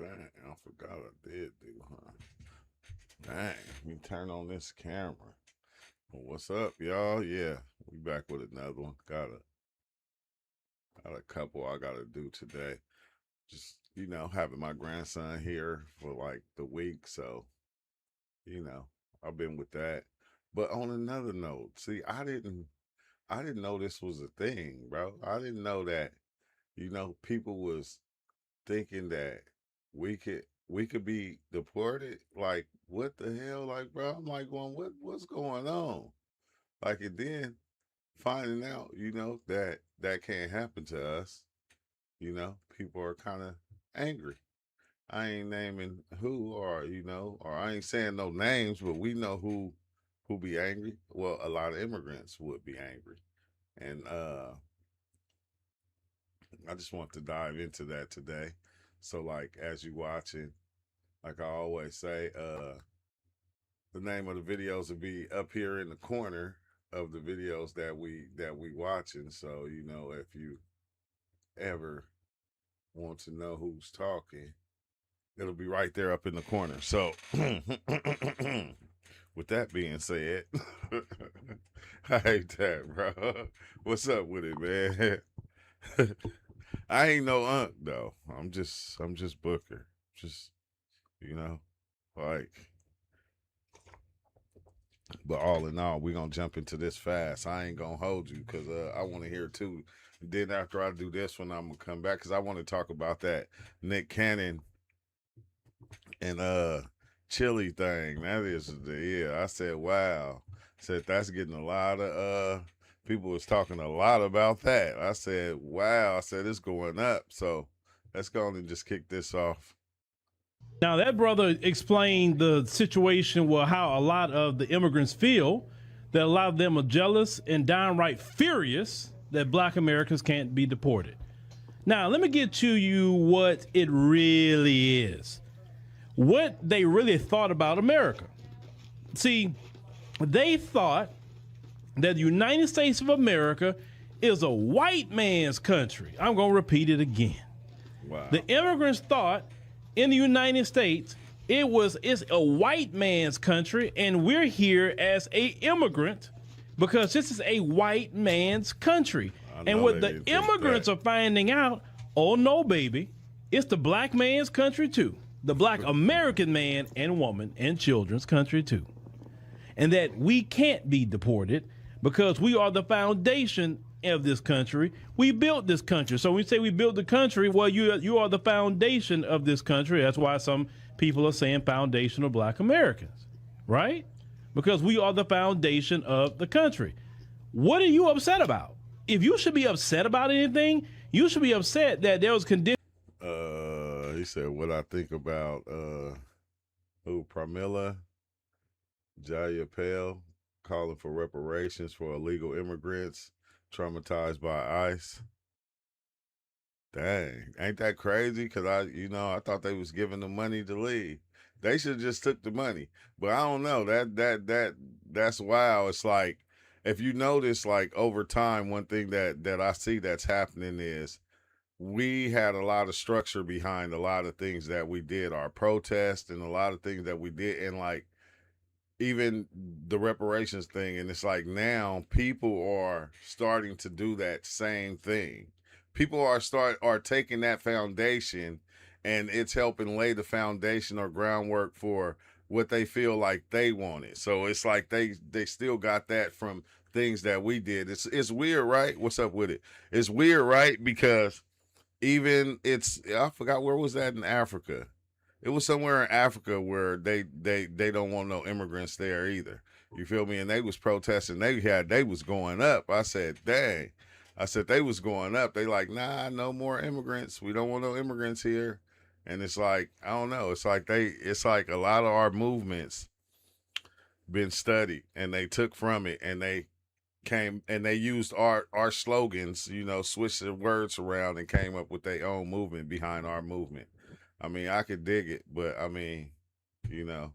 Dang, I forgot I did do, huh? Dang, let me turn on this camera. Well, what's up, y'all? Yeah, we back with another one. Got a couple I gotta do today. Just having my grandson here for like the week, so you know, I've been with that. But on another note, see, I didn't know this was a thing, bro. I didn't know that, people was thinking that we could be deported. Like, what the hell? Like, bro, I'm like going, what's going on? Like, and then finding out, that can't happen to us. People are kind of angry. I ain't naming who, or I ain't saying no names, but we know who be angry. Well, a lot of immigrants would be angry, and I just want to dive into that today. So, like, as you watching, like I always say, the name of the videos will be up here in the corner of the videos that we watching. So, if you ever want to know who's talking, it'll be right there up in the corner. So, with that being said, I hate that, bro. What's up with it, man? I ain't no unk though. I'm just Booker. Just you know, like. But all in all, we gonna jump into this fast. I ain't gonna hold you because I want to hear too. And then after I do this one, I'm gonna come back because I want to talk about that Nick Cannon and Chili thing. That is I said, wow. I said that's getting a lot of people was talking a lot about that. I said, wow. I said it's going up. So let's go on and just kick this off. Now, that brother explained the situation, well, how a lot of the immigrants feel, that a lot of them are jealous and downright furious that black Americans can't be deported. Now, let me get to you what it really is, what they really thought about America. See, they thought that the United States of America is a white man's country. I'm going to repeat it again. Wow. The immigrants thought in the United States it's a white man's country, and we're here as a immigrant because this is a white man's country. And what the immigrants are finding out, oh no, baby, it's the black man's country too. The black American man and woman and children's country too. And that we can't be deported because we are the foundation of this country. We built this country. So when we say we built the country, well, you are the foundation of this country. That's why some people are saying foundational black Americans, right? Because we are the foundation of the country. What are you upset about? If you should be upset about anything, you should be upset that there was conditions. He said what I think about Pramila Jayapal calling for reparations for illegal immigrants traumatized by ICE. Dang, ain't that crazy? Cause I thought they was giving them money to leave. They should just took the money. But I don't know. That's wild. It's like if you notice, like over time, one thing that I see that's happening is we had a lot of structure behind a lot of things that we did, our protest and a lot of things that we did, and like even the reparations thing. And it's like now people are starting to do that same thing. People are taking that foundation, and it's helping lay the foundation or groundwork for what they feel like they wanted. So it's like they still got that from things that we did. It's weird, right? What's up with it? It's weird, right? Because even I forgot where was that in Africa. It was somewhere in Africa where they don't want no immigrants there either. You feel me? And they was protesting. They was going up. I said, dang. I said they was going up. They like, nah, no more immigrants. We don't want no immigrants here. And it's like, I don't know. It's like a lot of our movements been studied and they took from it and they came and they used our slogans, switched the words around and came up with their own movement behind our movement. I mean, I could dig it, but I mean, you know,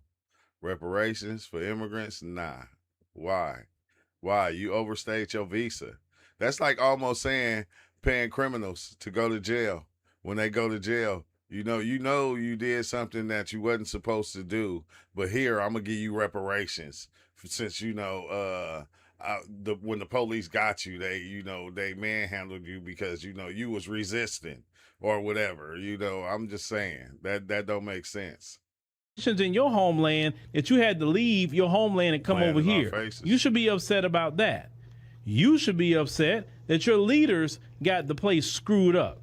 reparations for immigrants, nah. Why? Why? You overstayed your visa. That's like almost saying paying criminals to go to jail. When they go to jail, You did something that you wasn't supposed to do, but here I'm gonna give you reparations since when the police got you, they manhandled you because you was resisting or whatever. I'm just saying that don't make sense. In your homeland that you had to leave your homeland and come Playing over in our here. faces. You should be upset about that. You should be upset that your leaders got the place screwed up.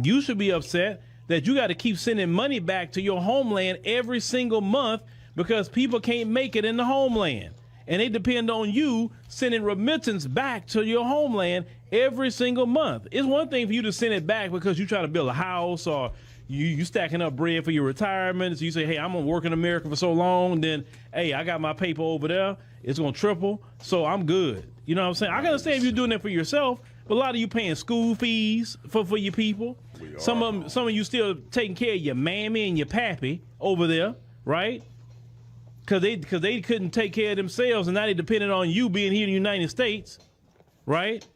You should be upset that you got to keep sending money back to your homeland every single month because people can't make it in the homeland. And they depend on you sending remittance back to your homeland every single month. It's one thing for you to send it back because you try to build a house or you stacking up bread for your retirement. So you say, hey, I'm gonna work in America for so long, then hey, I got my paper over there, it's gonna triple, so I'm good. You know what I'm saying? I can understand if you're doing that for yourself, but a lot of you paying school fees for your people. Some of you still taking care of your mammy and your pappy over there, right? Because they couldn't take care of themselves, and now they depended on you being here in the United States, right?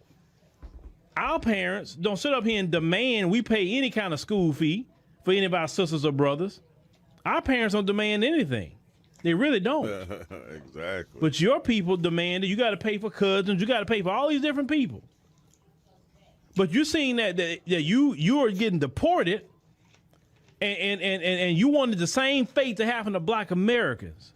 Our parents don't sit up here and demand we pay any kind of school fee for any of our sisters or brothers. Our parents don't demand anything. They really don't. Exactly. But your people demand that you got to pay for cousins, you got to pay for all these different people. But you're seeing that you are getting deported, and you wanted the same fate to happen to Black Americans.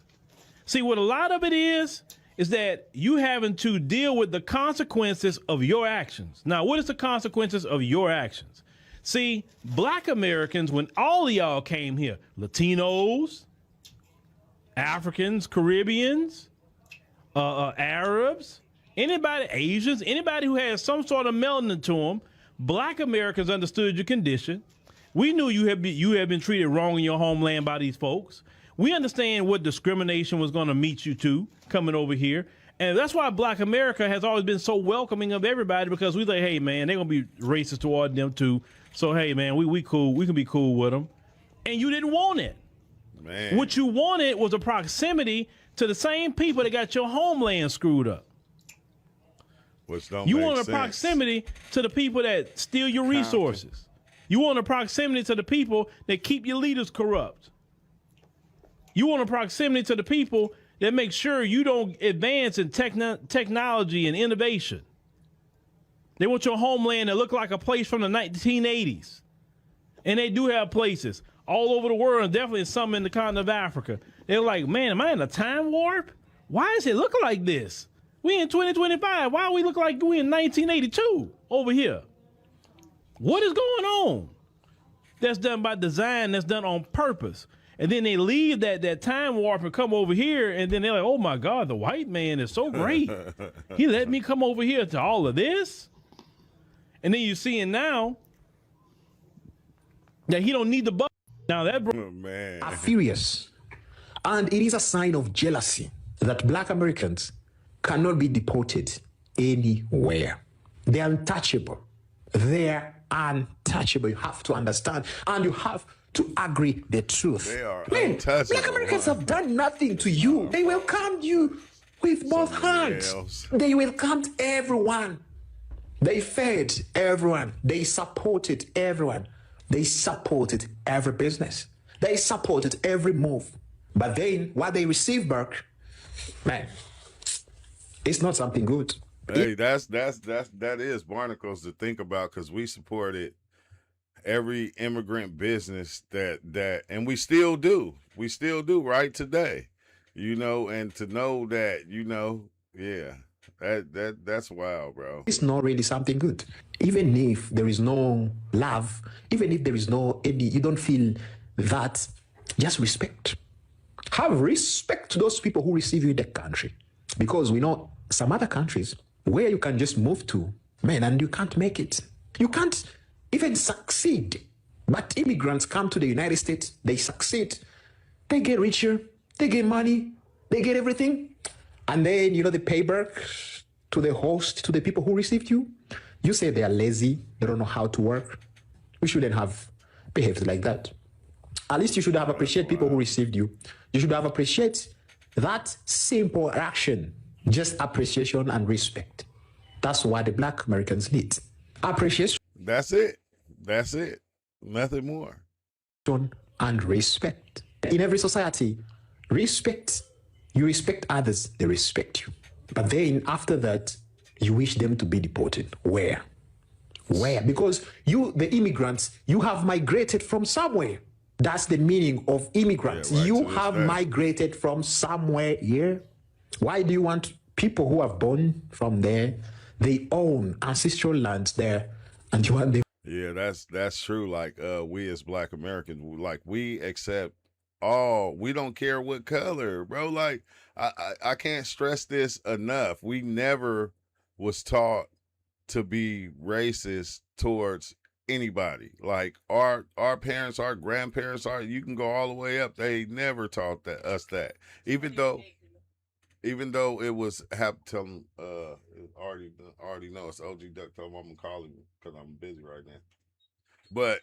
See, what a lot of it is that you having to deal with the consequences of your actions. Now, what is the consequences of your actions? See, Black Americans, when all of y'all came here, Latinos, Africans, Caribbeans, Arabs, anybody, Asians, anybody who has some sort of melanin to them, Black Americans understood your condition. We knew you had been treated wrong in your homeland by these folks. We understand what discrimination was going to meet you to coming over here. And that's why Black America has always been so welcoming of everybody, because we like, hey, man, they're going to be racist toward them too. So, hey, man, we cool. We can be cool with them. And you didn't want it. Man. What you wanted was a proximity to the same people that got your homeland screwed up. Which don't You make want a sense. proximity to the people that steal your resources. You want a proximity to the people that keep your leaders corrupt. You want a proximity to the people that make sure you don't advance in technology and innovation. They want your homeland to look like a place from the 1980s. And they do have places all over the world, and definitely some in the continent of Africa. They're like, man, am I in a time warp? Why does it look like this? We in 2025. Why do we look like we in 1982 over here? What is going on? That's done by design. That's done on purpose. And then they leave that time warp and come over here, and then they're like, oh my God, the white man is so great. He let me come over here to all of this. And then you're seeing now that he don't need the buck. Now that Man. are furious. And it is a sign of jealousy that Black Americans cannot be deported anywhere. They're untouchable. They're untouchable. You have to understand, and you have to agree the truth. They are Man, untouchable. Black Americans have done nothing to you. They welcomed you with both hands. else. They welcomed everyone. They fed everyone. They supported everyone. They supported every business. They supported every move. But then what they received back, man, it's not something good. Hey, that is barnacles to think about, because we supported every immigrant business that and we still do right today, and to know that, yeah, that's wild, bro. It's not really something good. Even if there is no love, even if there is no any, you don't feel that, just respect. Have respect to those people who receive you in the country. Because we know some other countries where you can just move to, man, and you can't make it. You can't even succeed. But immigrants come to the United States, they succeed. They get richer, they get money, they get everything. And then, they pay back to the host, to the people who received you. You say they are lazy, they don't know how to work. We shouldn't have behaved like that. At least you should have appreciated people who received you. You should have appreciated that simple action. Just appreciation and respect. That's what the Black Americans need. Appreciation. That's it. Nothing more. and respect. In every society, respect. You respect others, they respect you. But then after that, you wish them to be deported. Where? Where? Because you, the immigrants, you have migrated from somewhere. That's the meaning of immigrants. Yeah, right, you to this have day. migrated from somewhere here. Why do you want people who have born from there, they own ancestral lands there, and you want them? Yeah, that's true. Like we as Black Americans, like we accept all. We don't care what color, bro. Like I can't stress this enough. We never was taught to be racist towards anybody. Like our parents, our grandparents, you can go all the way up. They never taught us that. Even though it was have tell them already know it's OG Duck. Tell him I'm gonna call him because I'm busy right now. But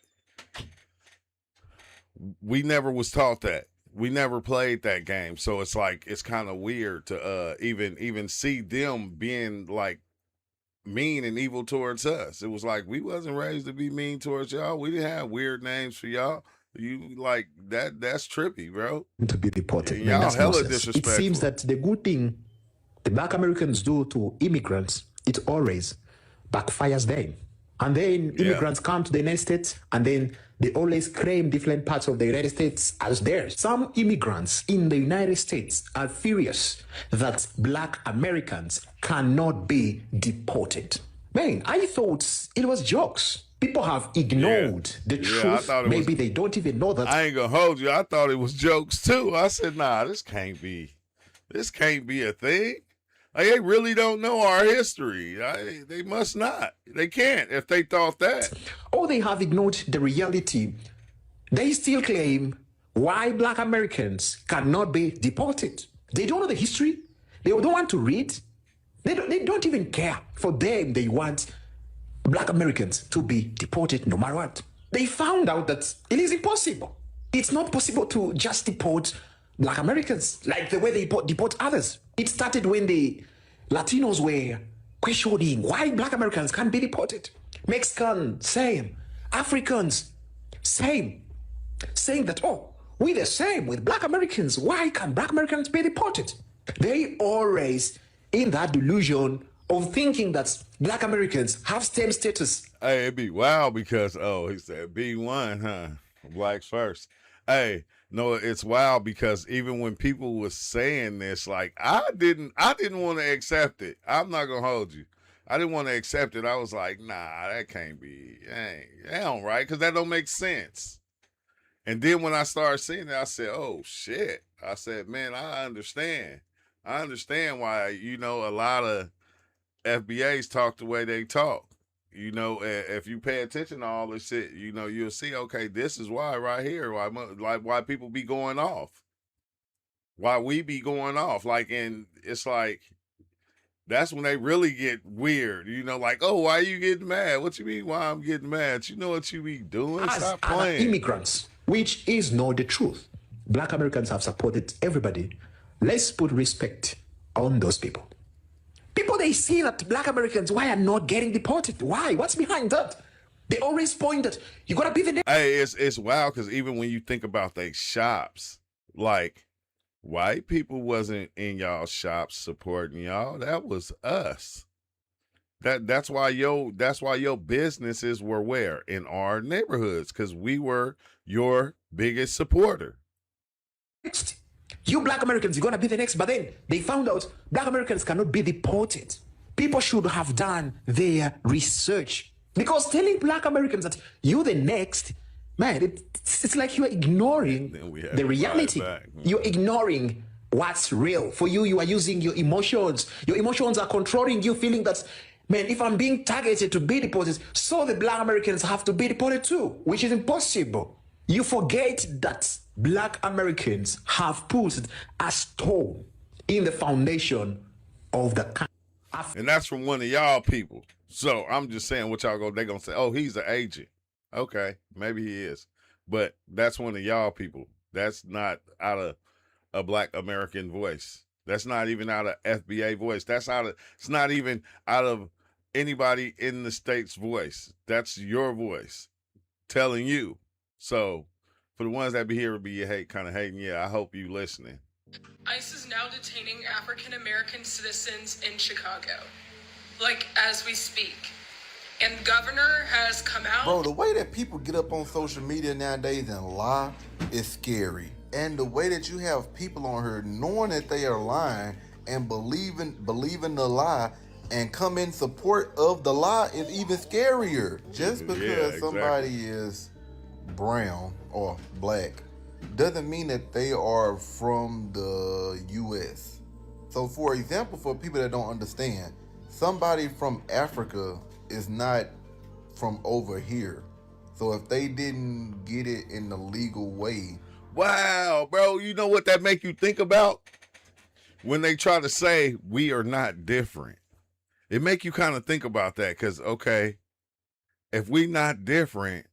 we never was taught that. We never played that game. So it's like it's kind of weird to even see them being like mean and evil towards us. It was like we wasn't raised to be mean towards y'all. We didn't have weird names for y'all. You like that's trippy, bro. To be deported. Y'all that's hella nonsense. It disrespectful. seems that the good thing the Black Americans do to immigrants, it always backfires them. And then immigrants come to the United States, and then they always claim different parts of the United States as theirs. Some immigrants in the United States are furious that Black Americans cannot be deported. Man, I thought it was jokes. People have ignored the truth. Maybe they don't even know that. I ain't gonna hold you. I thought it was jokes too. I said, nah, this can't be a thing. Like, they really don't know our history. They must not. They can't if they thought that. Or they have ignored the reality. They still claim why Black Americans cannot be deported. They don't know the history. They don't want to read. They don't even care. For them, they want Black Americans to be deported no matter what. They found out that it is impossible. It's not possible to just deport Black Americans like the way they deport others. It started when the Latinos were questioning why Black Americans can't be deported. Mexicans, same. Africans, same. Saying that, oh, we're the same with Black Americans. Why can't Black Americans be deported? They always in that delusion of thinking that Black Americans have same status. Hey, it'd be wild because, he said B1, huh? Blacks first. Hey, no, it's wild because even when people was saying this, like I didn't want to accept it. I'm not gonna hold you. I didn't want to accept it. I was like, nah, that can't be. That don't right, because that don't make sense. And then when I started seeing it, I said, oh shit. I said, man, I understand. I understand why, a lot of FBAs talk the way they talk. If you pay attention to all this shit, you'll see, okay, this is why right here, why people be going off. Why we be going off. And it's like, that's when they really get weird. Like, oh, why are you getting mad? What you mean why I'm getting mad? You know what you be doing? Stop playing. As immigrants, which is not the truth. Black Americans have supported everybody. Let's put respect on those people. People, they see that Black Americans, why are not getting deported? Why? What's behind that? They always point that you gotta be the next. Hey, it's wild because even when you think about they shops, like white people wasn't in y'all shops supporting y'all. That was us. That's why your businesses were where? In our neighborhoods, because we were your biggest supporter. You Black Americans, you're gonna be the next. But then they found out Black Americans cannot be deported. People should have done their research. Because telling Black Americans that you're the next, man, it's like you're ignoring the reality. You're ignoring what's real. For you, you are using your emotions. Your emotions are controlling you, feeling that, man, if I'm being targeted to be deported, so the Black Americans have to be deported too, which is impossible. You forget that Black Americans have put a stone in the foundation of the country. And that's from one of y'all people. So I'm just saying what y'all they're going to say, oh, he's an agent. Okay, maybe he is. But that's one of y'all people. That's not out of a Black American voice. That's not even out of FBA voice. It's not even out of anybody in the state's voice. That's your voice telling you. So For the ones that be here be kind of hating, yeah, I hope you listening. ICE is now detaining African-American citizens in Chicago, like as we speak. And the governor has come out. Bro, the way that people get up on social media nowadays and lie is scary. And the way that you have people on here knowing that they are lying and believing the lie and come in support of the lie is even scarier. Just because somebody is brown or black doesn't mean that they are from the US. So for example, for people that don't understand, somebody from Africa is not from over here. So if they didn't get it in the legal way. Wow, bro, you know what that make you think about? When they try to say we are not different. It make you kind of think about that, because, okay, if we not different,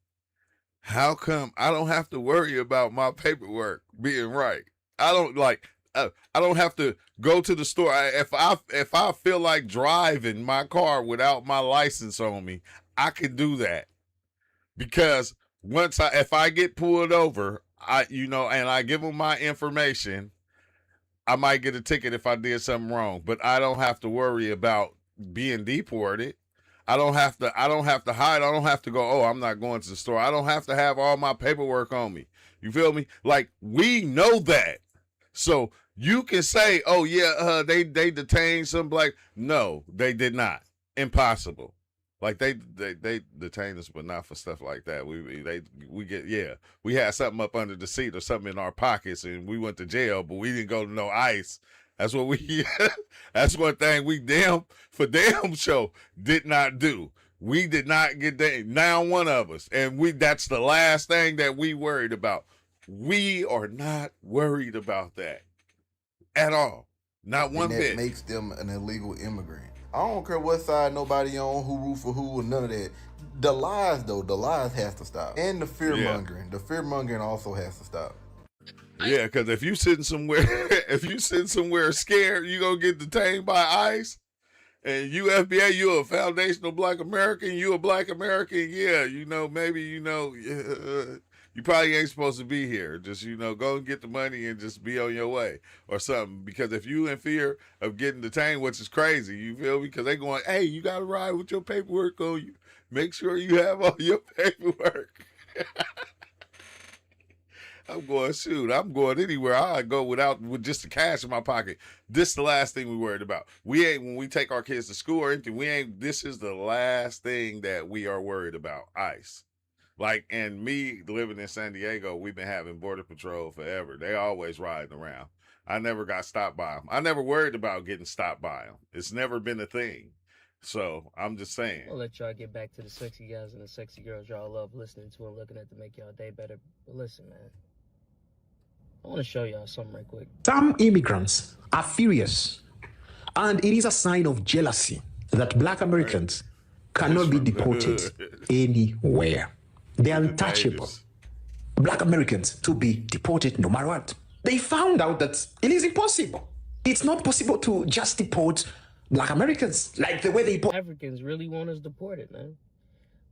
how come I don't have to worry about my paperwork being right? I don't have to go to the store. If I feel like driving my car without my license on me, I can do that. Because if I get pulled over, and I give them my information, I might get a ticket if I did something wrong, but I don't have to worry about being deported. I don't have to hide. I don't have to go, oh, I'm not going to the store. I don't have to have all my paperwork on me. You feel me? Like, we know that. So you can say, oh yeah, they detained some black. No, they did not. Impossible. Like they detained us, but not for stuff like that. We had something up under the seat or something in our pockets, and we went to jail, but we didn't go to no ICE. That's what that's one thing we damn sure did not do. We did not get that. Now one of us, and that's the last thing that we worried about. We are not worried about that at all. Not one bit. That makes them an illegal immigrant. I don't care what side nobody on, who root for who, or none of that. The lies has to stop. And the fear-mongering. The fear-mongering also has to stop. Yeah, because if you sitting somewhere scared, you gonna get detained by ICE. And you FBA, you a foundational Black American, you a Black American, yeah, maybe, you probably ain't supposed to be here. Just, go and get the money and just be on your way or something. Because if you in fear of getting detained, which is crazy, you feel me? Because they going, hey, you got to ride with your paperwork on you. Make sure you have all your paperwork. I'm going anywhere. I go with just the cash in my pocket. This is the last thing we worried about. When we take our kids to school or anything, this is the last thing that we are worried about, ICE. Like, and me living in San Diego, we've been having Border Patrol forever. They always riding around. I never got stopped by them. I never worried about getting stopped by them. It's never been a thing. So I'm just saying. I'll let y'all get back to the sexy guys and the sexy girls y'all love listening to and looking at to make y'all day better. But listen, man, I want to show y'all something right quick. Some immigrants are furious, and it is a sign of jealousy that Black Americans cannot be deported anywhere. They are untouchable. Black Americans to be deported no matter what. They found out that it is impossible. It's not possible to just deport Black Americans like the way they deport. Africans really want us deported, man.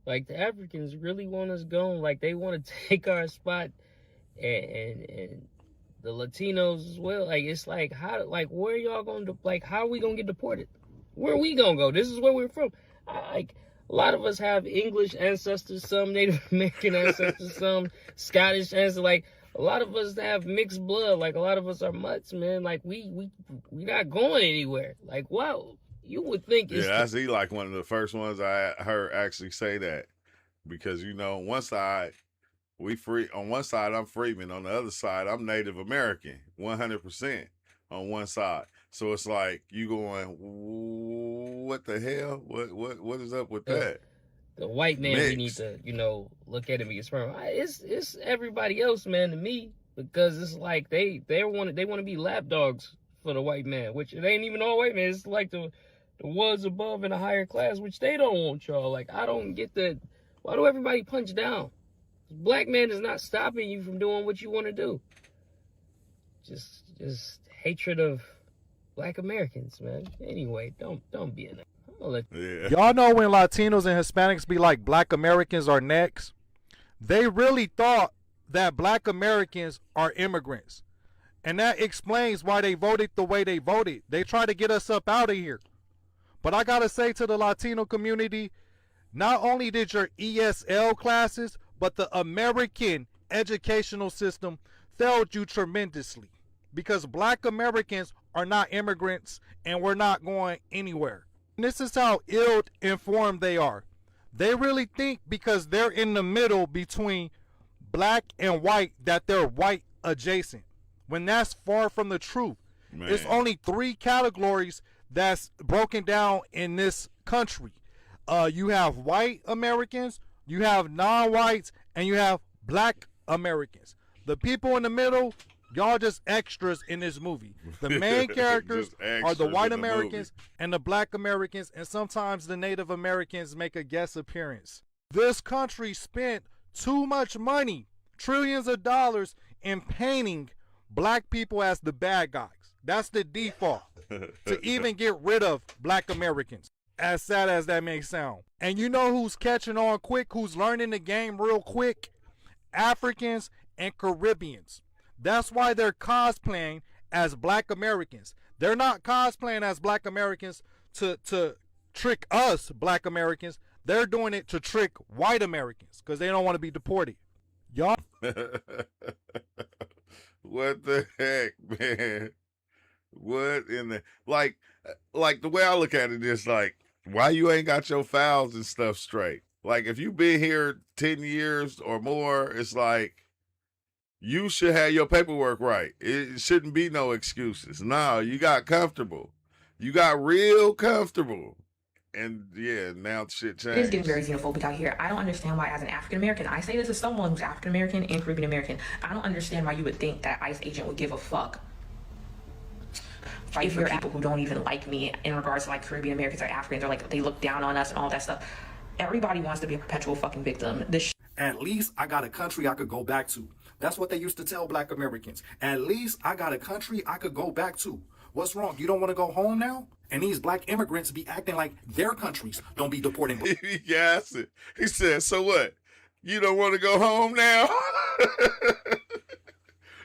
Like, the Africans really want us gone. Like, they want to take our spot, and the Latinos as well. Like, it's like, where y'all going to, how are we going to get deported? Where are we going to go? This is where we're from. A lot of us have English ancestors, some Native American ancestors, some Scottish ancestors. Like, a lot of us have mixed blood. Like, a lot of us are mutts, man. Like, we not going anywhere. Like, wow, you would think it's... Yeah, he like one of the first ones I heard actually say that. Because, on one side, on one side, I'm Freeman. On the other side, I'm Native American, 100% on one side. So it's like you going, what the hell? What is up with that? The white man, we need to, look at him and get sperm. It's everybody else, man, to me, because it's like they want to be lapdogs for the white man, which it ain't even all white man. It's like the ones above in a higher class, which they don't want y'all. Like, I don't get that. Why do everybody punch down? Black man is not stopping you from doing what you want to do. Just hatred of Black Americans, man. Anyway, don't be in that. Yeah. Y'all know when Latinos and Hispanics be like, Black Americans are next? They really thought that black Americans are immigrants. And that explains why they voted the way they voted. They try to get us up out of here. But I gotta say to the Latino community, not only did your ESL classes, but the American educational system failed you tremendously. Because black Americans are not immigrants and we're not going anywhere. And this is how ill-informed they are. They really think because they're in the middle between black and white that they're white adjacent, when that's far from the truth. Man. It's only 3 categories that's broken down in this country. You have white Americans, you have non-whites, and you have black Americans. The people in the middle, y'all just extras in this movie. The main characters are the white Americans and the black Americans, and sometimes the Native Americans make a guest appearance. This country spent too much money, trillions of dollars, in painting black people as the bad guys. That's the default, to even get rid of black Americans. As sad as that may sound. And you know who's catching on quick, who's learning the game real quick? Africans and Caribbeans. That's why they're cosplaying as black Americans. They're not cosplaying as black Americans to trick us black Americans. They're doing it to trick white Americans because they don't want to be deported. Y'all. What the heck, man? What in the like the way I look at it is like, why you ain't got your files and stuff straight? Like, if you been here 10 years or more, it's like you should have your paperwork right. It shouldn't be no excuses. No, you got comfortable. You got real comfortable. And yeah, now shit changed. It is getting very xenophobic out here. I don't understand why, as an African American, I say this as someone who's African American and Caribbean American, I don't understand why you would think that ICE agent would give a fuck. If you're people who don't even like me in regards to like Caribbean Americans or Africans, or like they look down on us and all that stuff. Everybody wants to be a perpetual fucking victim. At least I got a country I could go back to. That's what they used to tell black Americans. At least I got a country I could go back to. What's wrong? You don't want to go home now? And these black immigrants be acting like their countries don't be deporting. He asked it. He said, so what? You don't want to go home now?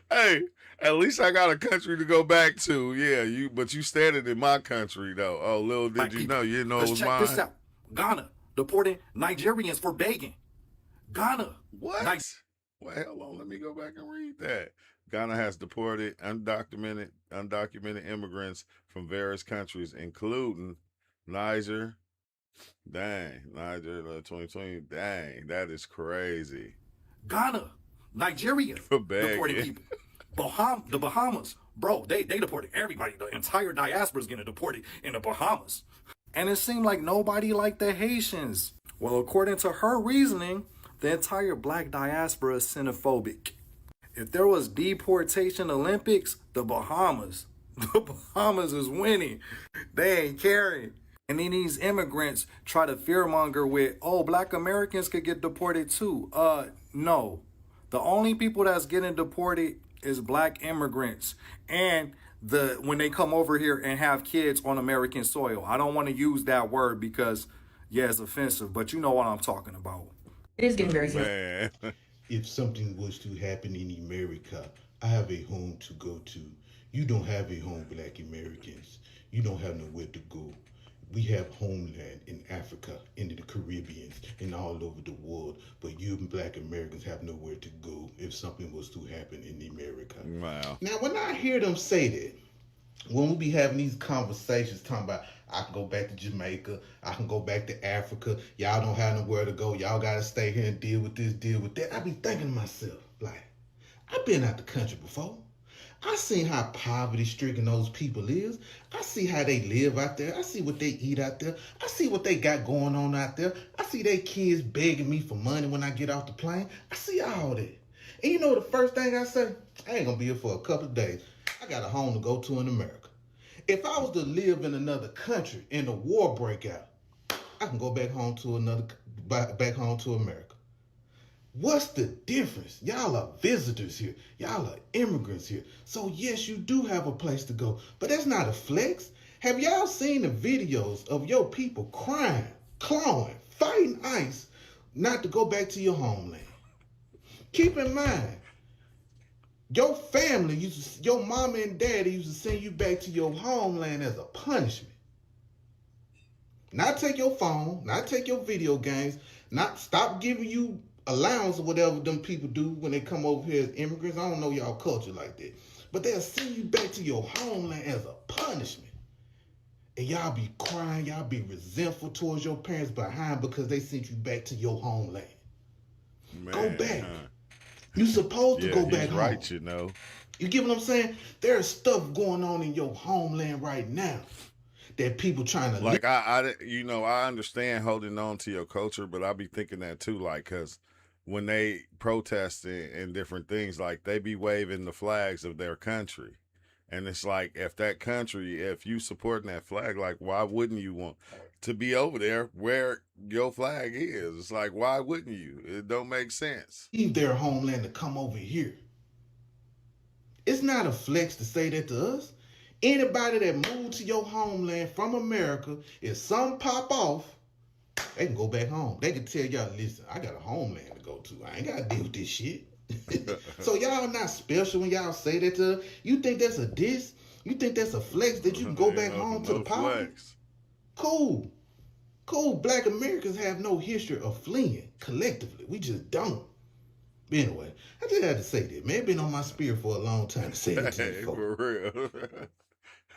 Hey, at least I got a country to go back to. Yeah, but you standing in my country, though. Oh, little did you know. You didn't know it was mine. Check this out. Ghana deporting Nigerians for begging. Ghana. What? Well, hold on. Let me go back and read that. Ghana has deported undocumented immigrants from various countries, including Niger. Dang, Niger 2020. Dang, that is crazy. Ghana, Nigeria, deporting people. The Bahamas, bro, they deported everybody. The entire diaspora is getting deported in the Bahamas. And it seemed like nobody liked the Haitians. Well, according to her reasoning, the entire black diaspora is xenophobic. If there was deportation Olympics, the Bahamas is winning. They ain't caring. And then these immigrants try to fearmonger with, oh, black Americans could get deported too. No. The only people that's getting deported is black immigrants. And when they come over here and have kids on American soil. I don't want to use that word because, yeah, it's offensive, but you know what I'm talking about. It is getting very xenophobic. If something was to happen in America, I have a home to go to. You don't have a home, black Americans. You don't have nowhere to go. We have homeland in Africa, in the Caribbean, and all over the world. But you black Americans have nowhere to go if something was to happen in America. Wow. Now, when I hear them say that, when we be having these conversations talking about, I can go back to Jamaica, I can go back to Africa, y'all don't have nowhere to go, y'all got to stay here and deal with this, deal with that. I be thinking to myself, like, I've been out the country before. I seen how poverty-stricken those people is. I see how they live out there. I see what they eat out there. I see what they got going on out there. I see their kids begging me for money when I get off the plane. I see all that. And you know the first thing I say? I ain't gonna be here for a couple of days. I got a home to go to in America. If I was to live in another country and the war break out, I can go back home to America. What's the difference? Y'all are visitors here. Y'all are immigrants here. So yes, you do have a place to go, but that's not a flex. Have y'all seen the videos of your people crying, clawing, fighting ICE not to go back to your homeland? Keep in mind, your family your mama and daddy used to send you back to your homeland as a punishment. Not take your phone, not take your video games, not stop giving you allowance or whatever them people do when they come over here as immigrants. I don't know y'all culture like that. But they'll send you back to your homeland as a punishment. And y'all be crying, y'all be resentful towards your parents behind because they sent you back to your homeland. Man, go back. You supposed to go back home. Right, you know. You get what I'm saying? There's stuff going on in your homeland right now that people trying to like. I understand holding on to your culture, but I be thinking that too, like, cause when they protest and different things, like they be waving the flags of their country, and it's like if you supporting that flag, like why wouldn't you want to be over there where your flag is? It's like, why wouldn't you? It don't make sense. Leave their homeland to come over here. It's not a flex to say that to us. Anybody that moved to your homeland from America, if something pop off, they can go back home. They can tell y'all, listen, I got a homeland to go to. I ain't got to deal with this shit. So y'all not special when y'all say that to us. You think that's a diss? You think that's a flex that you can go back home to the power? Cool. Black Americans have no history of fleeing collectively. We just don't. But anyway, I just had to say that. Man, been on my spirit for a long time to say that to you folks. For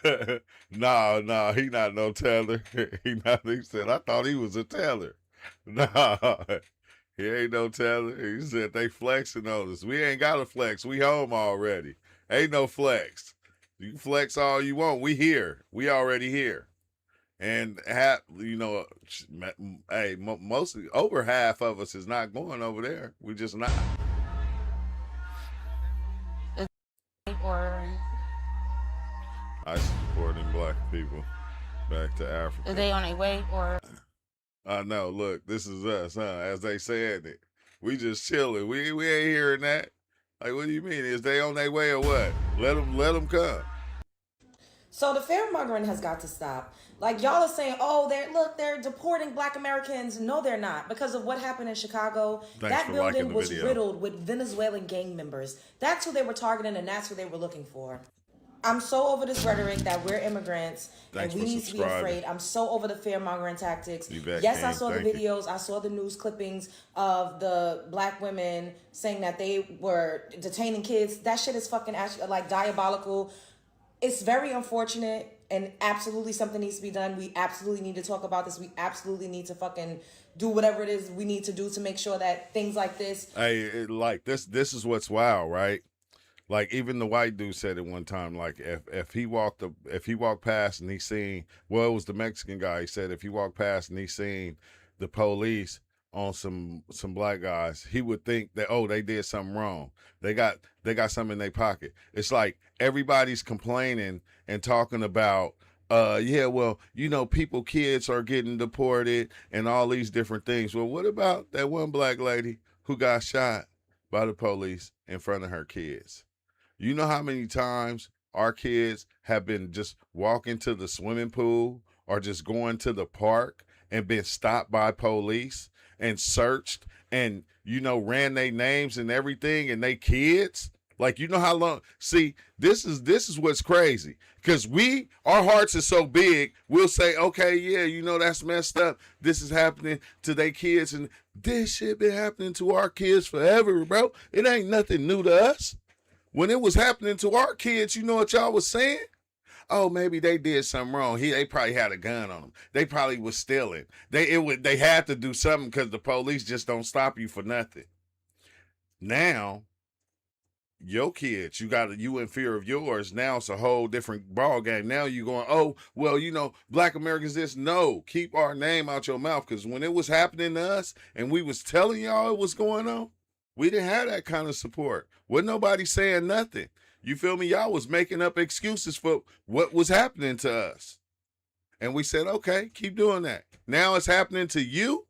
real. No, he not no teller. He said, I thought he was a teller. No, he ain't no teller. He said they flexing on us. We ain't got to flex. We home already. Ain't no flex. You can flex all you want. We here. We already here. And mostly over half of us is not going over there. We just not. I supporting black people back to Africa. Are they on their way or? I know. Look, this is us, huh? As they said it, we just chilling. We ain't hearing that. Like, what do you mean? Is they on their way or what? Let them come. So the fear-mongering has got to stop. Like, y'all are saying, oh, they're deporting black Americans. No, they're not, because of what happened in Chicago. That building was riddled with Venezuelan gang members. That's who they were targeting, and that's who they were looking for. I'm so over this rhetoric that we're immigrants and we need to be afraid. I'm so over the fear-mongering tactics. Yes, I saw the videos. I saw the news clippings of the black women saying that they were detaining kids. That shit is fucking like diabolical. It's very unfortunate, and absolutely something needs to be done. We absolutely need to talk about this. We absolutely need to fucking do whatever it is we need to do to make sure that things like this. Hey, like this is what's wild, right? Like, even the white dude said it one time, like if he walked past and he seen, well, it was the Mexican guy. He said if he walked past and he seen the police on some black guys, he would think that, oh, they did something wrong. They got something in their pocket. It's like everybody's complaining and talking about, kids are getting deported and all these different things. Well, what about that one black lady who got shot by the police in front of her kids? You know how many times our kids have been just walking to the swimming pool or just going to the park and been stopped by police and searched and, ran their names and everything, and they kids? Like, you know how long? See, this is what's crazy, because our hearts are so big. We'll say, okay, yeah, that's messed up. This is happening to their kids, and this shit been happening to our kids forever, bro. It ain't nothing new to us. When it was happening to our kids, you know what y'all was saying? Oh, maybe they did something wrong. They probably had a gun on them. They probably was stealing. They had to do something because the police just don't stop you for nothing. Now, your kids, you in fear of yours. Now it's a whole different ball game. Now you going, oh, well, black Americans this. No, keep our name out your mouth, because when it was happening to us and we was telling y'all it was going on, we didn't have that kind of support. Wasn't nobody saying nothing. You feel me? Y'all was making up excuses for what was happening to us. And we said, okay, keep doing that. Now it's happening to you,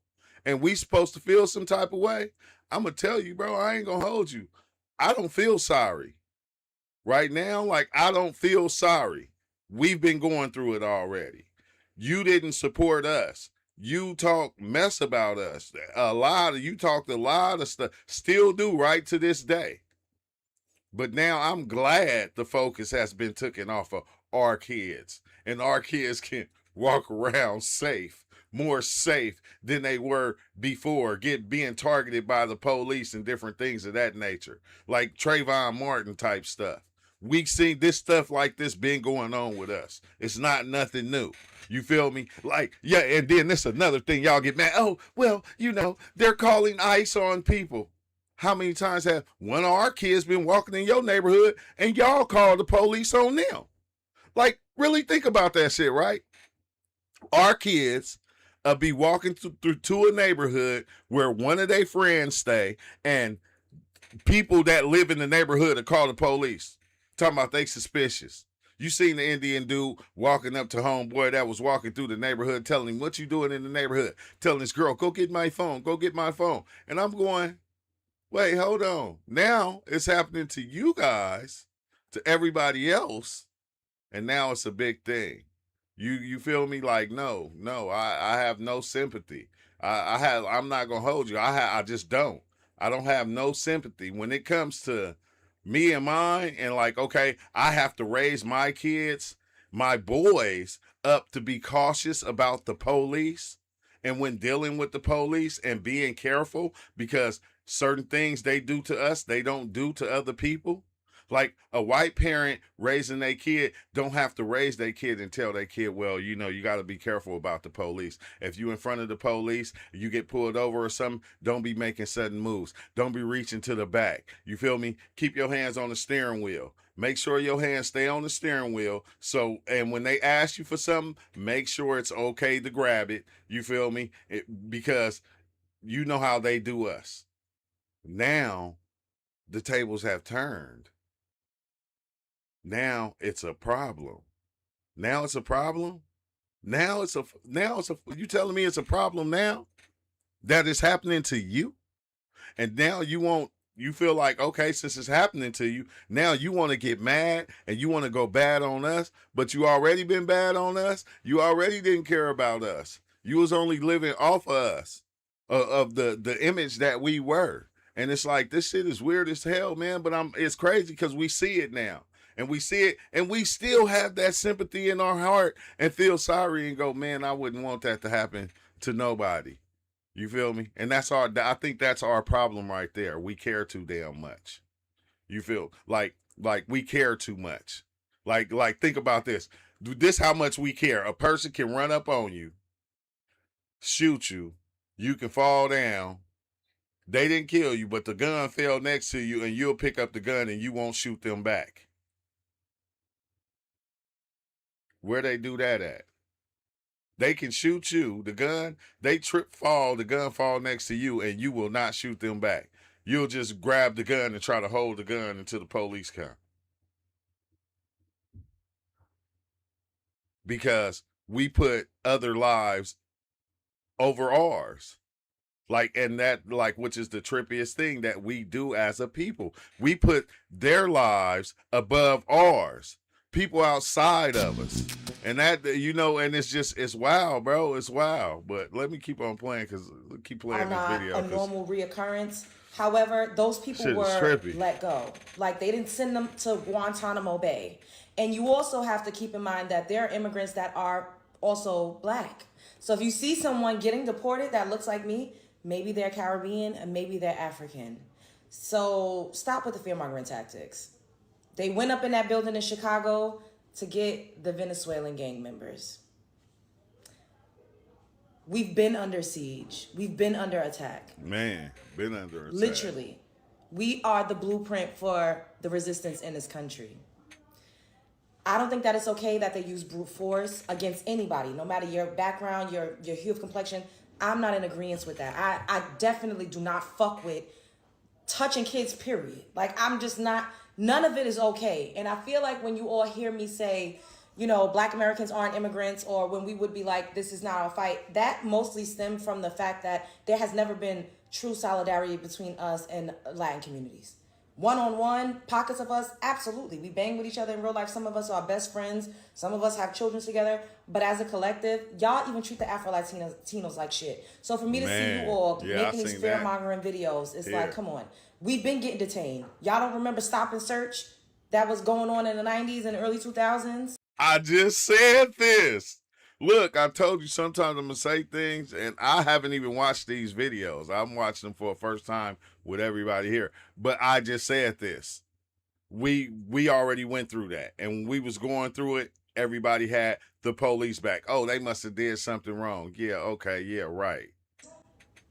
and we supposed to feel some type of way. I'm going to tell you, bro, I ain't going to hold you. I don't feel sorry. Right now, like, I don't feel sorry. We've been going through it already. You didn't support us. You talk mess about us. You talked a lot of stuff. Still do right to this day. But now I'm glad the focus has been taken off of our kids. And our kids can walk around safe, more safe than they were before, being targeted by the police and different things of that nature. Like Trayvon Martin type stuff. We've seen this stuff like this been going on with us. It's not nothing new. You feel me? Like, yeah, and then this another thing y'all get mad. Oh, well, they're calling ICE on people. How many times have one of our kids been walking in your neighborhood and y'all call the police on them? Like, really think about that shit, right? Our kids be walking through to a neighborhood where one of their friends stay, and people that live in the neighborhood are call the police. Talking about they suspicious. You seen the Indian dude walking up to homeboy that was walking through the neighborhood, telling him, what you doing in the neighborhood? Telling this girl, go get my phone, go get my phone. And I'm going, wait, hold on. Now it's happening to you guys, to everybody else, and now it's a big thing. You feel me? Like, no, I have no sympathy. I'm not gonna hold you. I just don't. I don't have no sympathy when it comes to me and mine, and like, okay, I have to raise my kids, my boys, up to be cautious about the police, and when dealing with the police and being careful, because certain things they do to us, they don't do to other people. Like a white parent raising their kid don't have to raise their kid and tell their kid, well, you got to be careful about the police. If you in front of the police, you get pulled over or something, don't be making sudden moves. Don't be reaching to the back. You feel me? Keep your hands on the steering wheel. Make sure your hands stay on the steering wheel. So, and when they ask you for something, make sure it's okay to grab it. You feel me? Because you know how they do us. Now, the tables have turned. Now it's a problem. Now it's a problem. You telling me it's a problem now that is happening to you? And now you feel like, okay, since it's happening to you, now you want to get mad and you want to go bad on us, but you already been bad on us. You already didn't care about us. You was only living off of us, of the image that we were. And it's like, this shit is weird as hell, man, but it's crazy because we see it now. And we see it, and we still have that sympathy in our heart and feel sorry and go, man, I wouldn't want that to happen to nobody. You feel me? And I think that's our problem right there. We care too damn much. You feel like we care too much. Like think about this. This how much we care. A person can run up on you, shoot you, you can fall down. They didn't kill you, but the gun fell next to you, and you'll pick up the gun and you won't shoot them back. Where they do that at? They can shoot you, the gun, they trip, fall, the gun fall next to you, and you will not shoot them back. You'll just grab the gun and try to hold the gun until the police come. Because we put other lives over ours. Which is the trippiest thing that we do as a people. We put their lives above ours. People outside of us. And that, and it's wild, bro. It's wild. But let me keep on playing because keep playing this video. A normal reoccurrence. However, those people were let go. Like, they didn't send them to Guantanamo Bay. And you also have to keep in mind that there are immigrants that are also black. So if you see someone getting deported that looks like me, maybe they're Caribbean and maybe they're African. So stop with the fear-mongering tactics. They went up in that building in Chicago to get the Venezuelan gang members. We've been under siege. We've been under attack. Man, been under attack. Literally. We are the blueprint for the resistance in this country. I don't think that it's okay that they use brute force against anybody, no matter your background, your hue of complexion. I'm not in agreement with that. I definitely do not fuck with touching kids, period. Like, I'm just not, none of it is okay. And I feel like when you all hear me say, Black Americans aren't immigrants, or when we would be like, this is not our fight, that mostly stemmed from the fact that there has never been true solidarity between us and Latin communities. One-on-one, pockets of us, absolutely. We bang with each other in real life. Some of us are best friends. Some of us have children together. But as a collective, y'all even treat the Afro-Latinos like shit. So for me to see you all making these fear-mongering videos, it's like, come on. We've been getting detained. Y'all don't remember stop and search that was going on in the 90s and early 2000s? I just said this. Look, I told you sometimes I'm going to say things, and I haven't even watched these videos. I'm watching them for the first time with everybody here. But I just said this. We already went through that. And when we was going through it, everybody had the police back. Oh, they must have did something wrong. Yeah, okay, yeah, right.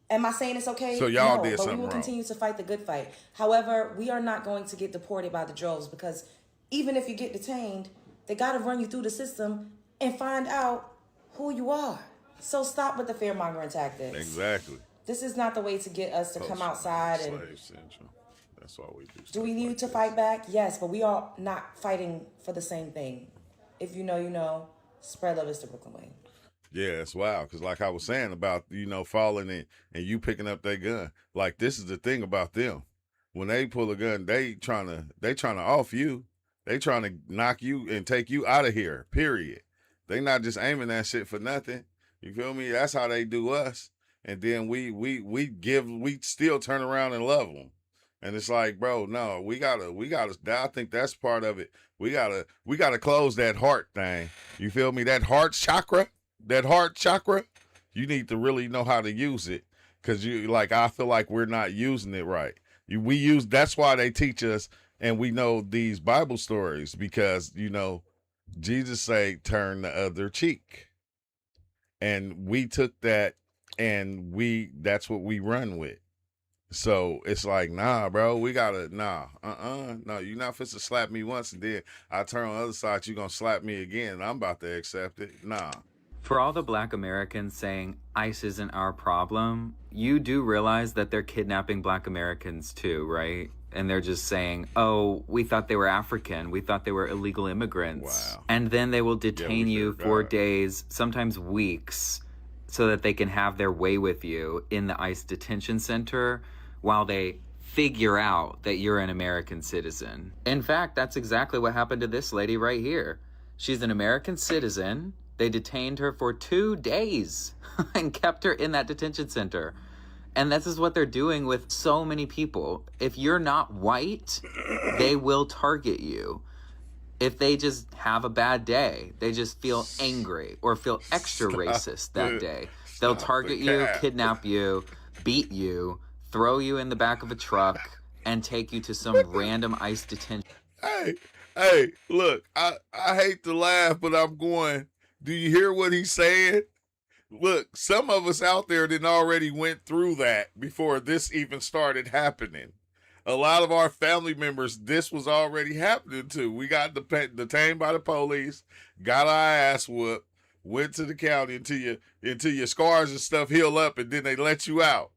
Am I saying it's okay? So y'all did but something we will wrong. continue to fight the good fight. However, we are not going to get deported by the droves, because even if you get detained, they got to run you through the system and find out who you are. So stop with the fear-mongering tactics. Exactly. This is not the way to get us to come outside and... Slave syndrome. That's all we do. Do we need to fight back? Yes, but we are not fighting for the same thing. If you know, you know. Spread love is the Brooklyn way. Yeah, it's wild. Because like I was saying about, falling in and you picking up their gun. Like, this is the thing about them. When they pull a gun, they trying to off you. They trying to knock you and take you out of here, period. They not just aiming that shit for nothing. You feel me? That's how they do us. And then we still turn around and love them. And it's like, bro, no, we gotta, I think that's part of it. We gotta close that heart thing. You feel me? That heart chakra, you need to really know how to use it. Cause I feel like we're not using it right. That's why they teach us, and we know these Bible stories, because, Jesus say, turn the other cheek. And we took that and that's what we run with. So it's like, nah, bro, we gotta, no, you're not supposed to slap me once and then I turn on the other side, you're gonna slap me again and I'm about to accept it. Nah. For all the Black Americans saying ICE isn't our problem, you do realize that they're kidnapping Black Americans too, right? And they're just saying, oh, we thought they were African. We thought they were illegal immigrants. Wow. And then they will detain you for days, sometimes weeks, so that they can have their way with you in the ICE detention center while they figure out that you're an American citizen. In fact, that's exactly what happened to this lady right here. She's an American citizen. They detained her for 2 days and kept her in that detention center. And this is what they're doing with so many people. If you're not white, they will target you. If they just have a bad day, they just feel angry or feel extra racist that day, they'll target you, kidnap you, beat you, throw you in the back of a truck, and take you to some random ICE detention. Hey, look, I hate to laugh, but I'm going, do you hear what he's saying? Look, some of us out there didn't already went through that before this even started happening. A lot of our family members, this was already happening to. We got detained by the police, got our ass whooped, went to the county until your scars and stuff heal up, and then they let you out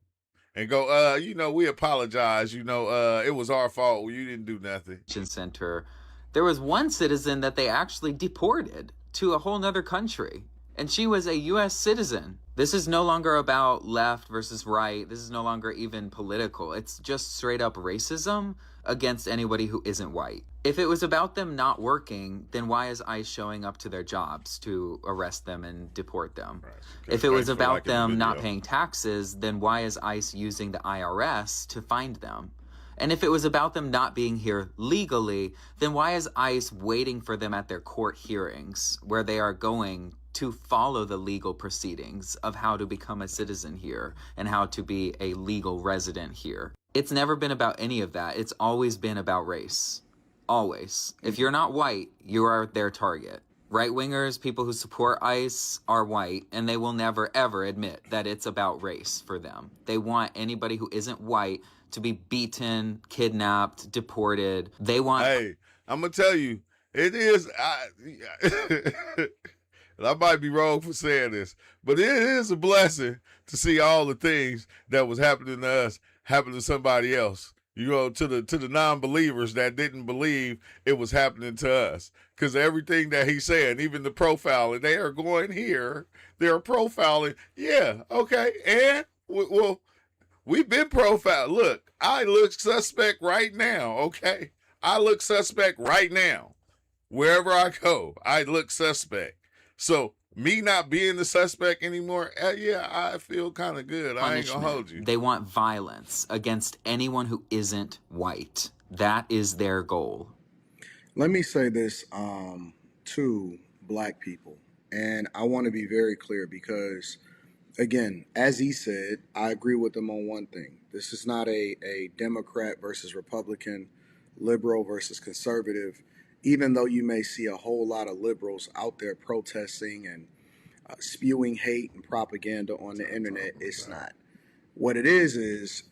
and go, we apologize. It was our fault. You didn't do nothing. Center. There was one citizen that they actually deported to a whole nother country. And she was a U.S. citizen. This is no longer about left versus right. This is no longer even political. It's just straight up racism against anybody who isn't white. If it was about them not working, then why is ICE showing up to their jobs to arrest them and deport them? Right. If it was about them not paying taxes, then why is ICE using the IRS to find them? And if it was about them not being here legally, then why is ICE waiting for them at their court hearings where they are going to follow the legal proceedings of how to become a citizen here and how to be a legal resident here? It's never been about any of that. It's always been about race. Always. If you're not white, you are their target. Right-wingers, people who support ICE, are white, and they will never, ever admit that it's about race for them. They want anybody who isn't white to be beaten, kidnapped, deported. They want... Hey, I'm going to tell you, it is... I might be wrong for saying this, but it is a blessing to see all the things that was happening to us happen to somebody else. To the non-believers that didn't believe it was happening to us. Because everything that he's saying, even the profiling, they are going here. They're profiling. Yeah, okay. And, well, We've been profiled. Look, I look suspect right now, okay? I look suspect right now. Wherever I go, I look suspect. So me not being the suspect anymore, yeah, I feel kind of good. I ain't gonna hold you. They want violence against anyone who isn't white. That is their goal. Let me say this to black people, and I want to be very clear because, again, as he said, I agree with him on one thing. This is not a Democrat versus Republican, liberal versus conservative, even though you may see a whole lot of liberals out there protesting and spewing hate and propaganda on the internet. It's not. What it is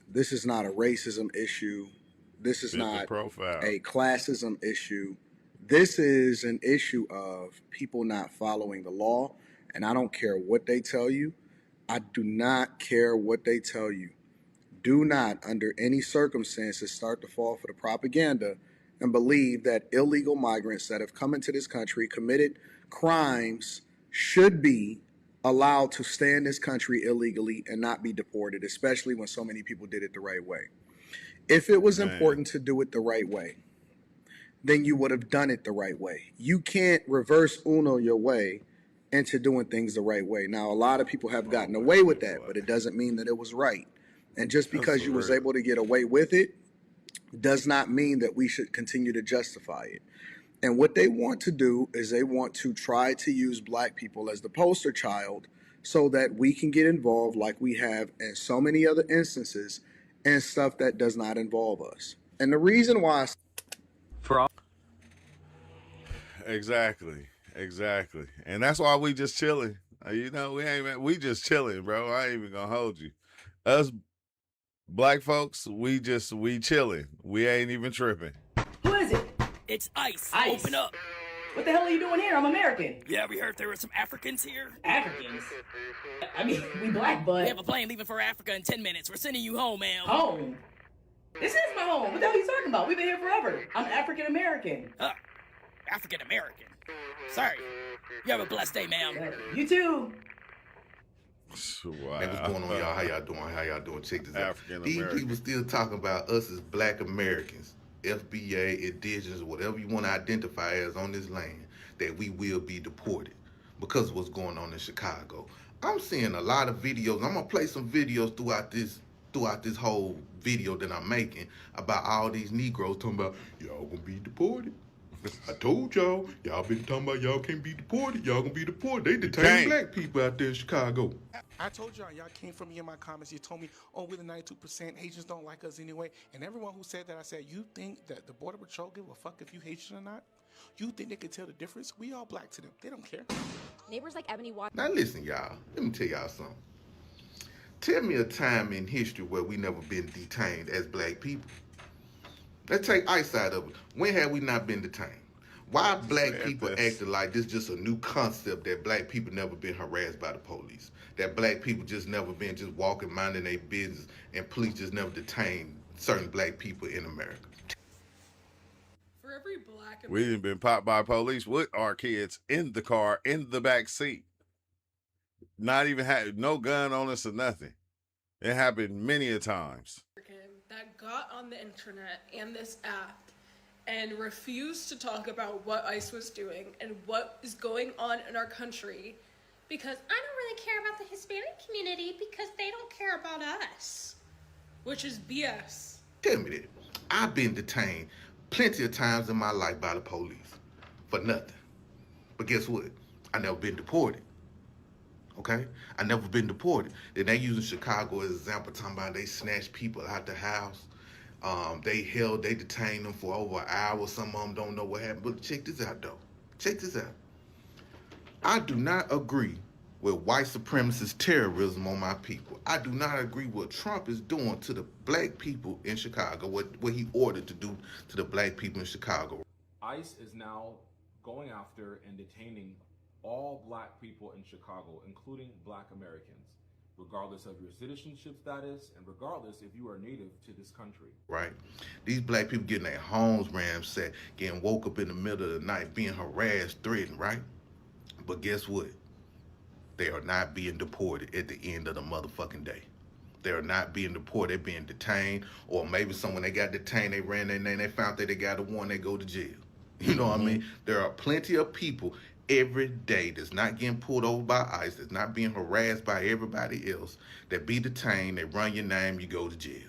this is not a racism issue. This is not a classism issue. This is an issue of people not following the law, and I don't care what they tell you. I do not care what they tell you. Do not, under any circumstances, start to fall for the propaganda and believe that illegal migrants that have come into this country, committed crimes, should be allowed to stay in this country illegally and not be deported, especially when so many people did it the right way. If it was important to do it the right way, then you would have done it the right way. You can't reverse Uno your way into doing things the right way. Now, a lot of people have gotten away with that, but it doesn't mean that it was right. And just because you was able to get away with it does not mean that we should continue to justify it. And what they want to do is they want to try to use black people as the poster child so that we can get involved like we have in so many other instances and stuff that does not involve us. And the reason why Exactly. And that's why we just chilling. We just chilling, bro. I ain't even gonna hold you. Us black folks, we chilling. We ain't even tripping. Who is it? It's ICE. ICE. Open up. What the hell are you doing here? I'm American. Yeah, we heard there were some Africans here. Africans? I mean, we black, but... We have a plane leaving for Africa in 10 minutes. We're sending you home, ma'am. Home? This is my home. What the hell are you talking about? We've been here forever. I'm African American. African American. Sorry. You have a blessed day, ma'am. You too. Wow. Hey, what's going on, y'all? How y'all doing? Check this out. These people still talking about us as black Americans, FBA, indigenous, whatever you want to identify as on this land, that we will be deported because of what's going on in Chicago. I'm seeing a lot of videos. I'm gonna play some videos throughout this whole video that I'm making about all these Negroes talking about y'all gonna be deported. I told y'all been talking about y'all can't be deported. Y'all gonna be deported. They detain black people out there in Chicago. I told y'all came for me in my comments. You told me, oh, we're the 92%. Haitians don't like us anyway. And everyone who said that, I said, you think that the Border Patrol give a fuck if you Haitian or not? You think they could tell the difference? We all black to them. They don't care. Neighbors like Ebony watch. Now listen, y'all. Let me tell y'all something. Tell me a time in history where we never been detained as black people. Let's take ICE out of it. When have we not been detained? Why black people acting like this just a new concept that black people never been harassed by the police? That black people just never been just walking, minding their business, and police just never detained certain black people in America? For every black We done been popped by police with our kids in the car, in the back seat. Not even had no gun on us or nothing. It happened many a times. That got on the internet and this app and refused to talk about what ICE was doing and what is going on in our country because I don't really care about the Hispanic community because they don't care about us, which is BS. Tell me that. I've been detained plenty of times in my life by the police for nothing. But guess what? I never been deported. Okay? I never been deported. Then they using Chicago as an example, talking about they snatched people out the house. They detained them for over an hour. Some of them don't know what happened. But check this out, though. Check this out. I do not agree with white supremacist terrorism on my people. I do not agree what Trump is doing to the black people in Chicago, what he ordered to do to the black people in Chicago. ICE is now going after and detaining all black people in Chicago, including black Americans, regardless of your citizenship status and regardless if you are native to this country. Right. These black people getting their homes ransacked, getting woke up in the middle of the night, being harassed, threatened, right? But guess what? They are not being deported at the end of the motherfucking day. They're not being deported, they're being detained, or maybe someone they got detained, they ran their name, they found that they got a warrant, they go to jail. You know what I mean? There are plenty of people every day that's not getting pulled over by ICE, that's not being harassed by everybody else, that be detained, they run your name, you go to jail.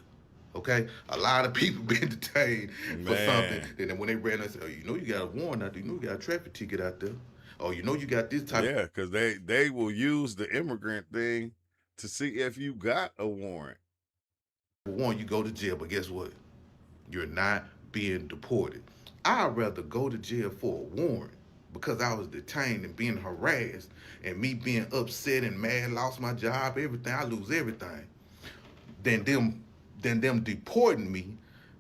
Okay? A lot of people been detained for something, and then when they ran, they said, oh, you know you got a warrant out there, you know you got a traffic ticket out there. Oh, you know you got this type. Yeah, because they will use the immigrant thing to see if you got a warrant. Warrant, you go to jail, but guess what? You're not being deported. I'd rather go to jail for a warrant because I was detained and being harassed and me being upset and mad, lost my job, everything, I lose everything, than them deporting me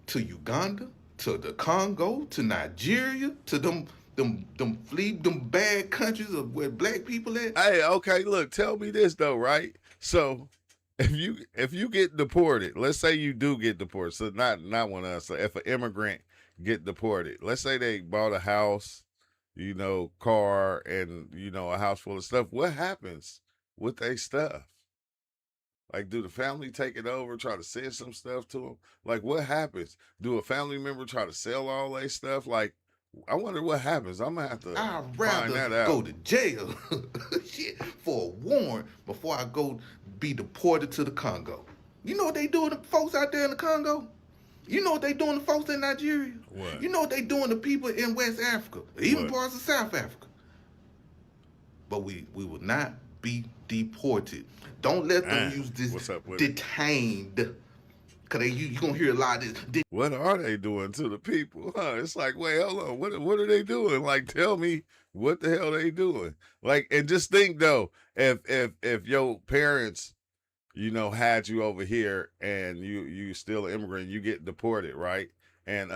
to Uganda, to the Congo, to Nigeria, to them bad countries of where black people at. Hey, okay, look, tell me this though, right? So if you get deported, let's say you do get deported, so not one of us, so if an immigrant get deported, let's say they bought a house, you know, car, and you know, a house full of stuff, what happens with their stuff? Like, do the family take it over, try to send some stuff to them? Like, what happens? Do a family member try to sell all their stuff? Like, I wonder what happens. I'm gonna have to find that out. Go to jail shit, for a warrant before I go be deported to the Congo. You know what they doing to folks out there in the Congo? You know what they doing to folks in Nigeria? What? You know what they doing to people in West Africa, even What? parts of South Africa? But we will not be deported. Don't let them use this detained. Cause you gonna hear a lot of this. What are they doing to the people? Huh? It's like, wait, hold on. What are they doing? Like, tell me what the hell they doing? Like, and just think though, if your parents, you know, had you over here and you still an immigrant, you get deported, right? And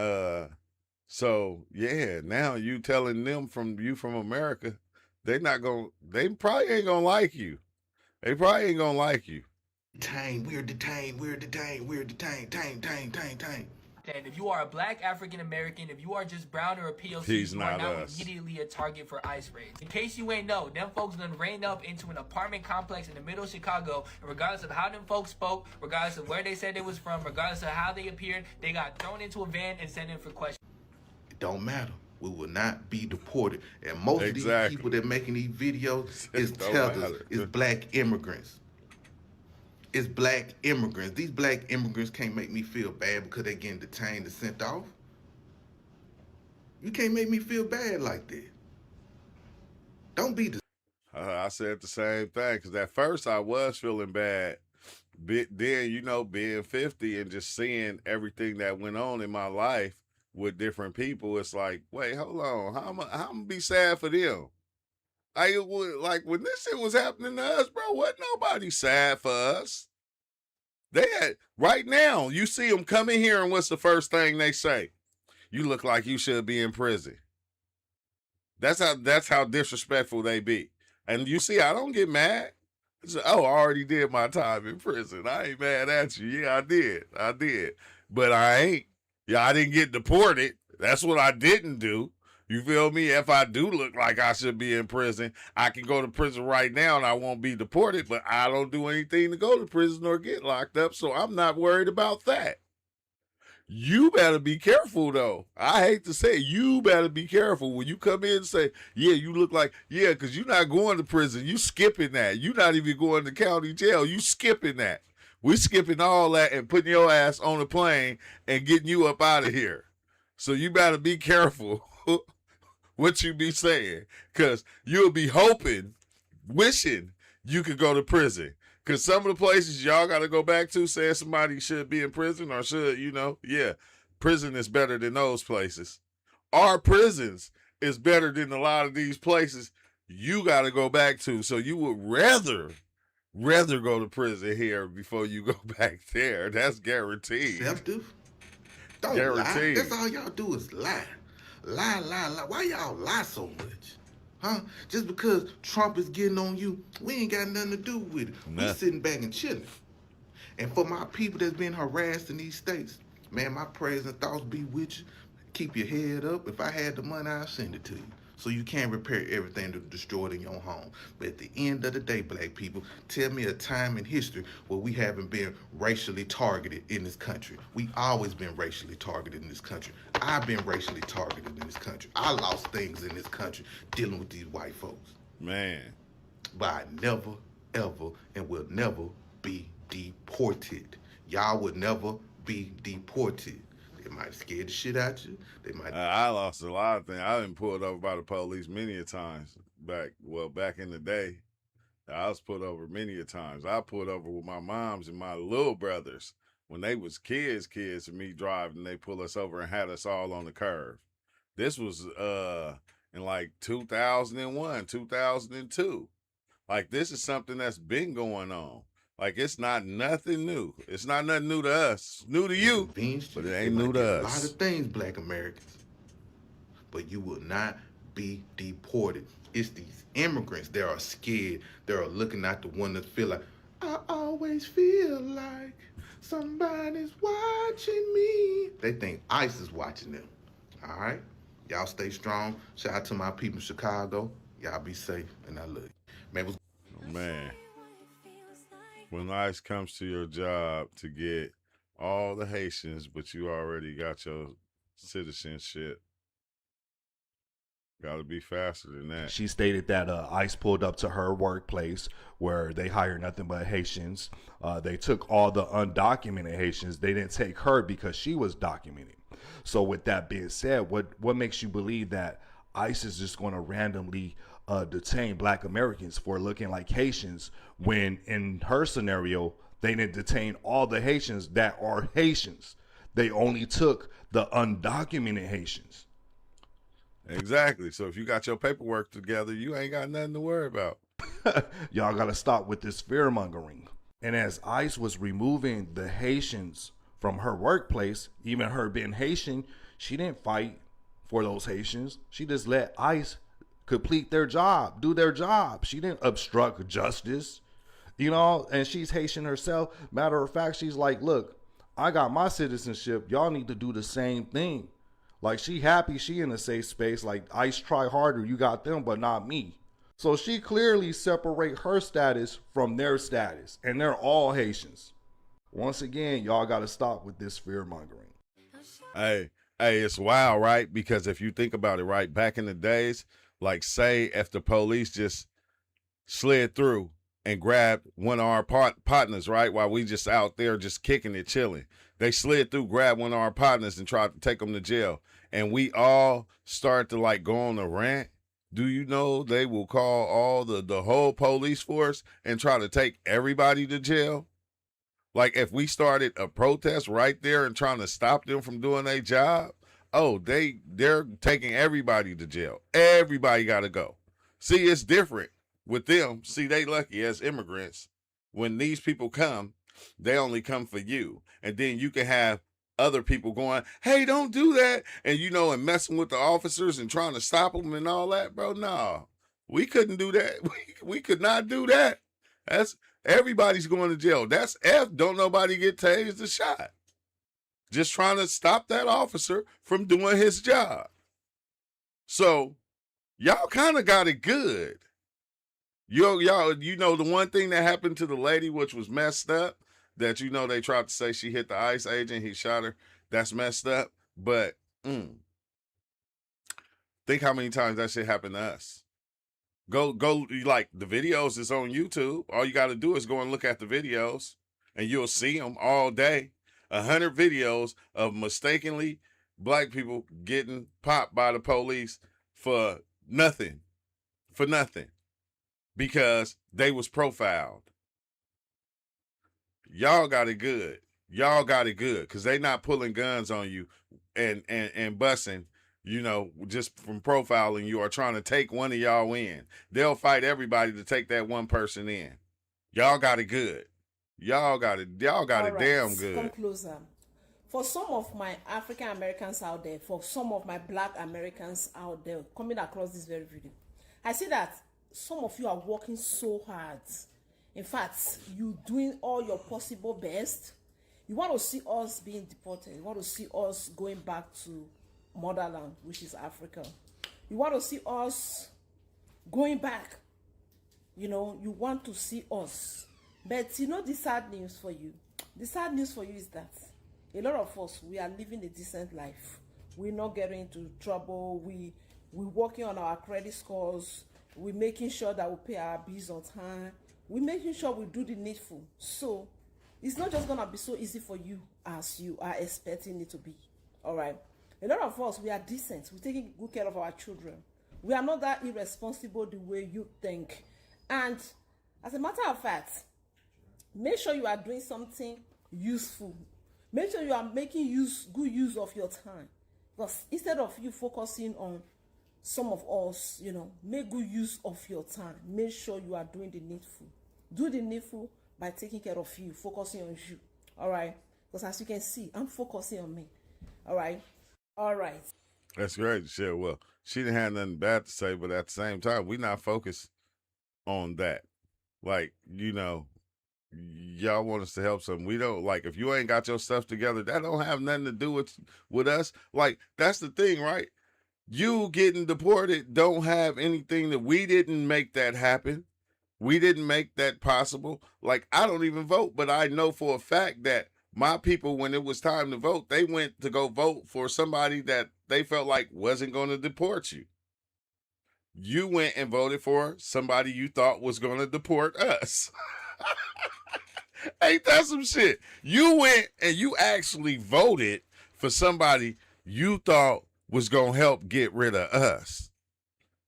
so yeah, now you telling them from America, they probably ain't gonna like you. They probably ain't gonna like you. We're detained. And if you are a black African American, if you are just brown or a POC, He's you not are now us. immediately a target for ICE raids. In case you ain't know, them folks done ran up into an apartment complex in the middle of Chicago, and regardless of how them folks spoke, regardless of where they said they was from, regardless of how they appeared, they got thrown into a van and sent in for questions. It don't matter. We will not be deported. And most of these people that making these videos is tethers, is black immigrants. It's black immigrants. These black immigrants can't make me feel bad because they getting detained and sent off. You can't make me feel bad like that. Don't be I said the same thing because at first I was feeling bad. But then, you know, being 50 and just seeing everything that went on in my life with different people, it's like, wait, hold on. How am I gonna be sad for them? Like when this shit was happening to us, bro, wasn't nobody sad for us. They had, right now, you see them come in here and what's the first thing they say? You look like you should be in prison. That's how disrespectful they be. And you see, I don't get mad. Oh, I already did my time in prison. I ain't mad at you. Yeah, I did. But I ain't. Yeah, I didn't get deported. That's what I didn't do. You feel me? If I do look like I should be in prison, I can go to prison right now and I won't be deported, but I don't do anything to go to prison or get locked up, so I'm not worried about that. You better be careful, though. I hate to say it, you better be careful when you come in and say, yeah, you look like, yeah, because you're not going to prison. You skipping that. You're not even going to county jail. You skipping that. We skipping all that and putting your ass on a plane and getting you up out of here. So you better be careful what you be saying, because you'll be hoping, wishing you could go to prison. Because some of the places y'all got to go back to saying somebody should be in prison or should, you know, yeah, prison is better than those places. Our prisons is better than a lot of these places you got to go back to. So you would rather go to prison here before you go back there. That's guaranteed. Deceptive. Don't lie. That's all y'all do is lie. Lie. Why y'all lie so much? Huh? Just because Trump is getting on you, we ain't got nothing to do with it. We sitting back and chilling. And for my people that's been harassed in these states, man, my prayers and thoughts be with you. Keep your head up. If I had the money, I'll send it to you. So you can't repair everything that's destroyed in your home. But at the end of the day, black people, tell me a time in history where we haven't been racially targeted in this country. We always been racially targeted in this country. I've been racially targeted in this country. I lost things in this country dealing with these white folks. Man. But I never, ever, and will never be deported. Y'all would never be deported. They might scare the shit out you. They might. I lost a lot of things. I've been pulled over by the police many a times. Back in the day, I was pulled over many a times. I pulled over with my moms and my little brothers when they was kids, and me driving. They pulled us over and had us all on the curve. This was in like 2001, 2002. Like, this is something that's been going on. Like, it's not nothing new. It's not nothing new to us. It's new to you, but it ain't new to us. A lot of things, black Americans. But you will not be deported. It's these immigrants that are scared. They are looking out the window, feel like, I always feel like somebody's watching me. They think ICE is watching them. All right? Y'all stay strong. Shout out to my people in Chicago. Y'all be safe, and I love you. Man, when ICE comes to your job to get all the Haitians, but you already got your citizenship, got to be faster than that. She stated that ICE pulled up to her workplace where they hire nothing but Haitians. They took all the undocumented Haitians. They didn't take her because she was documented. So with that being said, what makes you believe that ICE is just going to randomly detain black Americans for looking like Haitians when in her scenario, they didn't detain all the Haitians that are Haitians. They only took the undocumented Haitians. Exactly. So if you got your paperwork together, you ain't got nothing to worry about. Y'all got to stop with this fear-mongering. And as ICE was removing the Haitians from her workplace, even her being Haitian, she didn't fight for those Haitians. She just let ICE complete their job, do their job. She didn't obstruct justice, and she's Haitian herself. Matter of fact, she's like, look, I got my citizenship. Y'all need to do the same thing. Like, she happy she in a safe space. Like, ICE try harder. You got them, but not me. So she clearly separate her status from their status. And they're all Haitians. Once again, y'all got to stop with this fear-mongering. Hey, it's wild, right? Because if you think about it, right, back in the days, like, say if the police just slid through and grabbed one of our partners, right, while we just out there just kicking it, chilling. They slid through, grabbed one of our partners and tried to take them to jail. And we all start to, like, go on a rant. Do you know they will call all the whole police force and try to take everybody to jail? Like, if we started a protest right there and trying to stop them from doing their job, they're taking everybody to jail. Everybody got to go. See, it's different with them. See, they lucky as immigrants. When these people come, they only come for you. And then you can have other people going, hey, don't do that. And, and messing with the officers and trying to stop them and all that, bro. No, we couldn't do that. We could not do that. Everybody's going to jail. That's F. Don't nobody get tased or shot. Just trying to stop that officer from doing his job. So y'all kind of got it good. Y'all, the one thing that happened to the lady, which was messed up, that, they tried to say she hit the ICE agent, he shot her. That's messed up. But think how many times that shit happened to us. Go, like, the videos is on YouTube. All you got to do is go and look at the videos, and you'll see them all day. 100 videos of mistakenly black people getting popped by the police for nothing. Because they was profiled. Y'all got it good. Because they not pulling guns on you and busting, just from profiling you or trying to take one of y'all in. They'll fight everybody to take that one person in. Y'all got it good. Y'all got it damn good. Come closer. For some of my African Americans out there, for some of my Black Americans out there coming across this very video, I see that some of you are working so hard. In fact, you doing all your possible best. You want to see us being deported. You want to see us going back to motherland, which is Africa. You want to see us going back. You know, you want to see us. But you know the sad news for you? The sad news for you is that a lot of us, we are living a decent life. We're not getting into trouble. We're working on our credit scores. We're making sure that we pay our bills on time. We're making sure we do the needful. So it's not just gonna be so easy for you as you are expecting it to be. All right. A lot of us, we are decent. We're taking good care of our children. We are not that irresponsible the way you think. And as a matter of fact, make sure you are doing something useful. Make sure you are making good use of your time. Because instead of you focusing on some of us, you know, make good use of your time. Make sure you are doing the needful. Do the needful by taking care of you, focusing on you. All right? Because as you can see, I'm focusing on me. All right? All right. That's great, shit. Well, she didn't have nothing bad to say, but at the same time, we not focused on that. Like, you know, y'all want us to help something. We don't, like, if you ain't got your stuff together, that don't have nothing to do with us. Like, that's the thing, right? You getting deported don't have anything that we didn't make that happen. We didn't make that possible. Like, I don't even vote, but I know for a fact that my people, when it was time to vote, they went to go vote for somebody that they felt like wasn't going to deport you. You went and voted for somebody you thought was going to deport us. Ain't that some shit? You went and you actually voted for somebody you thought was going to help get rid of us.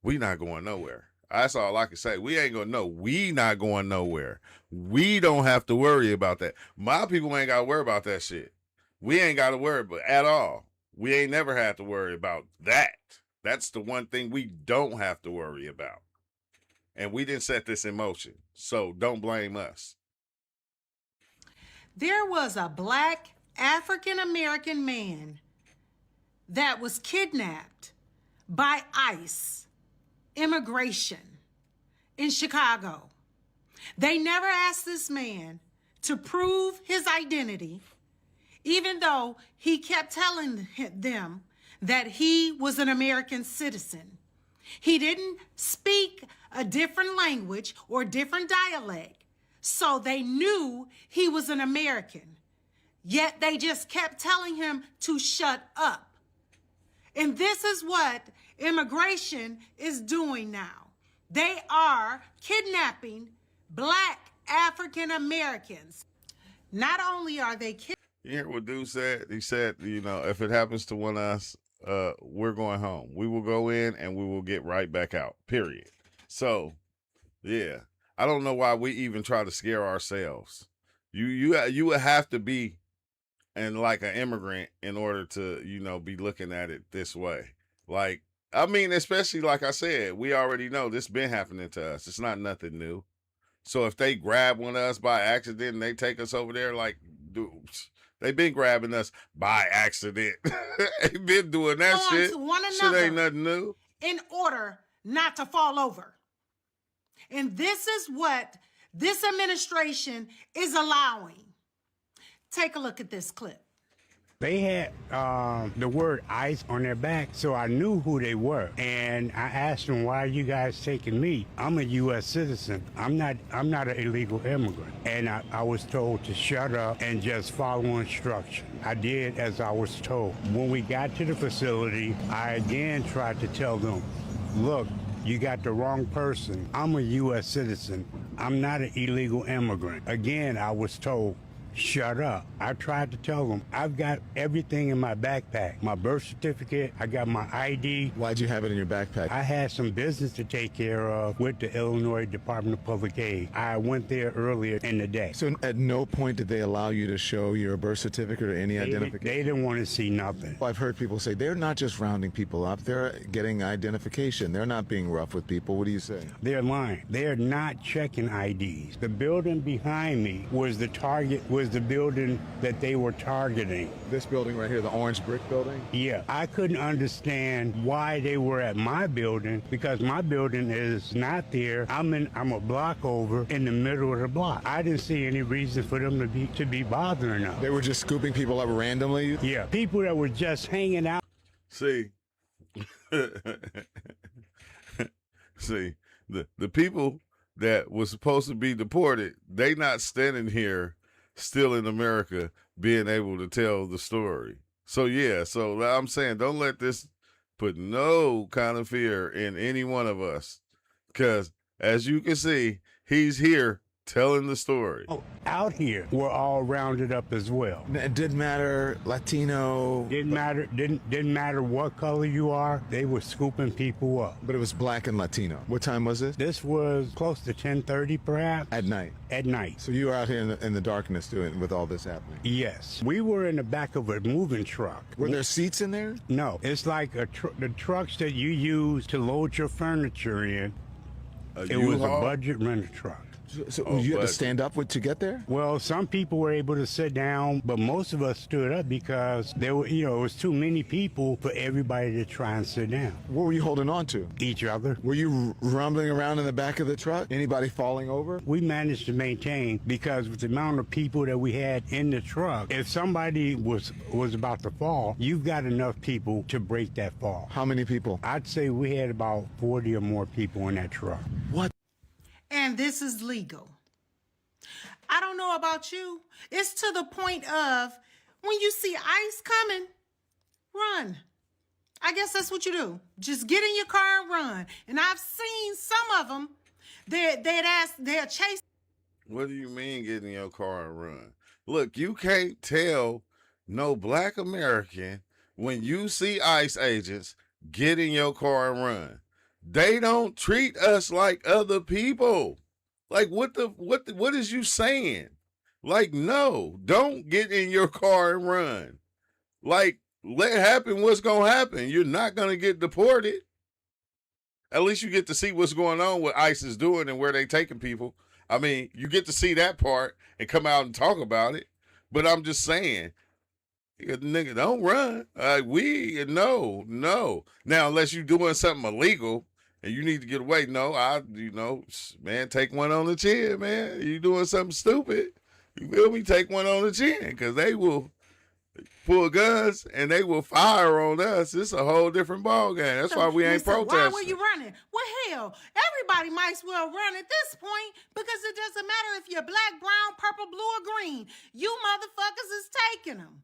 We not going nowhere. That's all I can say. We ain't going to know. We not going nowhere. We don't have to worry about that. My people ain't got to worry about that shit. We ain't got to worry about at all. We ain't never had to worry about that. That's the one thing we don't have to worry about. And we didn't set this in motion. So don't blame us. There was a black African-American man that was kidnapped by ICE immigration in Chicago. They never asked this man to prove his identity, even though he kept telling them that he was an American citizen. He didn't speak a different language or different dialect, so they knew he was an American. Yet they just kept telling him to shut up. And this is what immigration is doing now. They are kidnapping black African Americans. Not only are they You hear what dude said? He said, you know, if it happens to one of us, we're going home. We will go in and we will get right back out, period. So, yeah, I don't know why we even try to scare ourselves. You would have to be like an immigrant in order to, you know, be looking at it this way. Like, I mean, especially like I said, we already know this been happening to us. It's not nothing new. So if they grab one of us by accident and they take us over there, like, dude, they've been grabbing us by accident. They've been doing that shit. To one Shit another ain't nothing new. in order not to fall over. And this is what this administration is allowing. Take a look at this clip. They had the word ICE on their back, so I knew who they were. And I asked them, why are you guys taking me? I'm a U.S. citizen. I'm not an illegal immigrant. And I was told to shut up and just follow instruction. I did as I was told. When we got to the facility, I again tried to tell them, look, you got the wrong person. I'm a U.S. citizen. I'm not an illegal immigrant. Again, I was told, shut up. I tried to tell them, I've got everything in my backpack. My birth certificate, I got my ID. Why'd you have it in your backpack? I had some business to take care of with the Illinois Department of Public Aid. I went there earlier in the day. So at no point did they allow you to show your birth certificate or any identification? They didn't want to see nothing. Well, I've heard people say they're not just rounding people up, they're getting identification. They're not being rough with people. What do you say? They're lying. They're not checking IDs. The building behind me was the target, was the building that they were targeting. This building right here, the orange brick building? Yeah. I couldn't understand why they were at my building, because my building is not there. I'm a block over in the middle of the block. I didn't see any reason for them to be bothering us. They were just scooping people up randomly? Yeah. People that were just hanging out. See, See, the people that was supposed to be deported, they not standing here still in America being able to tell the story. So yeah, so I'm saying don't let this put no kind of fear in any one of us. Because as you can see, he's here telling the story. Out here, we're all rounded up as well. It didn't matter Latino. Didn't matter what color you are. They were scooping people up. But it was black and Latino. What time was this? This was close to 10:30, perhaps. At night. At night. So you were out here in the darkness doing with all this happening. Yes, we were in the back of a moving truck. Were there seats in there? No, it's like the trucks that you use to load your furniture in. It was a budget rental truck. So you had to stand up to get there? Well, some people were able to sit down, but most of us stood up because there were, it was too many people for everybody to try and sit down. What were you holding on to? Each other. Were you rumbling around in the back of the truck? Anybody falling over? We managed to maintain because with the amount of people that we had in the truck, if somebody was about to fall, you've got enough people to break that fall. How many people? I'd say we had about 40 or more people in that truck. What? And this is legal. I don't know about you. It's to the point of when you see ICE coming, run. I guess that's what you do. Just get in your car and run. And I've seen some of them, they'll chase. What do you mean get in your car and run? Look, you can't tell no black American when you see ICE agents, get in your car and run. They don't treat us like other people. Like what is you saying? Like, no, don't get in your car and run. Like, let happen what's gonna happen. You're not gonna get deported. At least you get to see what's going on, what ICE is doing and where they taking people. I mean, you get to see that part and come out and talk about it. But I'm just saying, nigga, don't run. No. Now, unless you're doing something illegal and you need to get away, man, take one on the chin, man. You doing something stupid, you feel me? Take one on the chin, because they will pull guns and they will fire on us. It's a whole different ball game. That's why we ain't protesting. Why were you running? Well, hell, everybody might as well run at this point because it doesn't matter if you're black, brown, purple, blue, or green. You motherfuckers is taking them.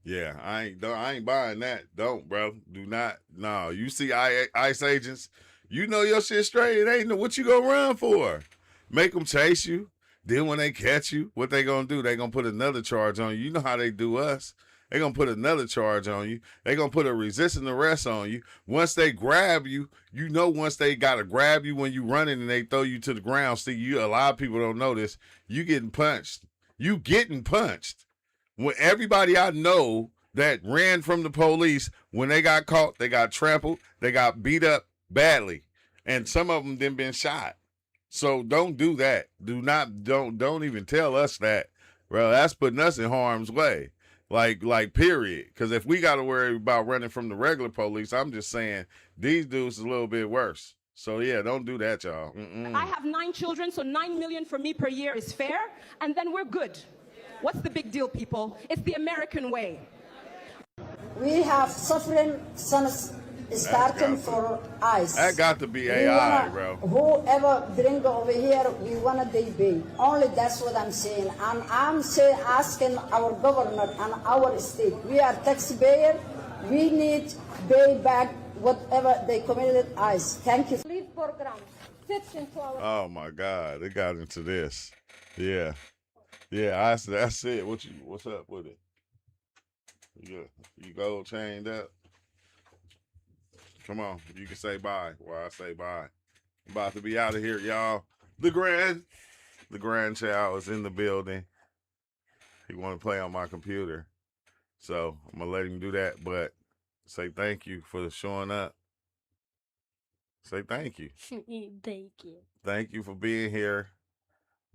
Yeah, I ain't buying that. Don't, bro. Do not. No, you see ICE agents, you know your shit straight. It ain't what you gonna run for. Make them chase you. Then when they catch you, what they gonna do? They gonna put another charge on you. You know how they do us. They gonna put another charge on you. They gonna put a resisting arrest on you. Once they grab you, once they gotta grab you when you running and they throw you to the ground. See, a lot of people don't know this. You getting punched. You getting punched. When everybody I know that ran from the police, when they got caught, they got trampled, they got beat up badly, and some of them then been shot. So don't do that. Don't even tell us that, bro. That's putting us in harm's way, like period. Because if we got to worry about running from the regular police, I'm just saying these dudes is a little bit worse. So yeah, don't do that, y'all. I have 9 children, so 9 million for me per year is fair, and then we're good. What's the big deal, people? It's the American way. We have suffering sons starting for ICE. That got to be AI, bro. Whoever bring over here, we want they pay. Only that's what I'm saying. I'm asking our governor and our state. We are taxpayer. We need to pay back whatever they committed ICE. Thank you. Leave program fits into our. Oh my God, it got into this. Yeah. Yeah, that's it. What's up with it? You gold chained up? Come on, you can say bye while I say bye. I'm about to be out of here, y'all. The grandchild is in the building. He want to play on my computer, so I'm gonna let him do that. But say thank you for showing up. Say thank you. Thank you. Thank you for being here.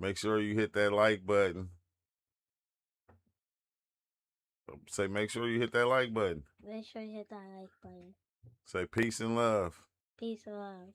Make sure you hit that like button. Say, make sure you hit that like button. Make sure you hit that like button. Say peace and love. Peace and love.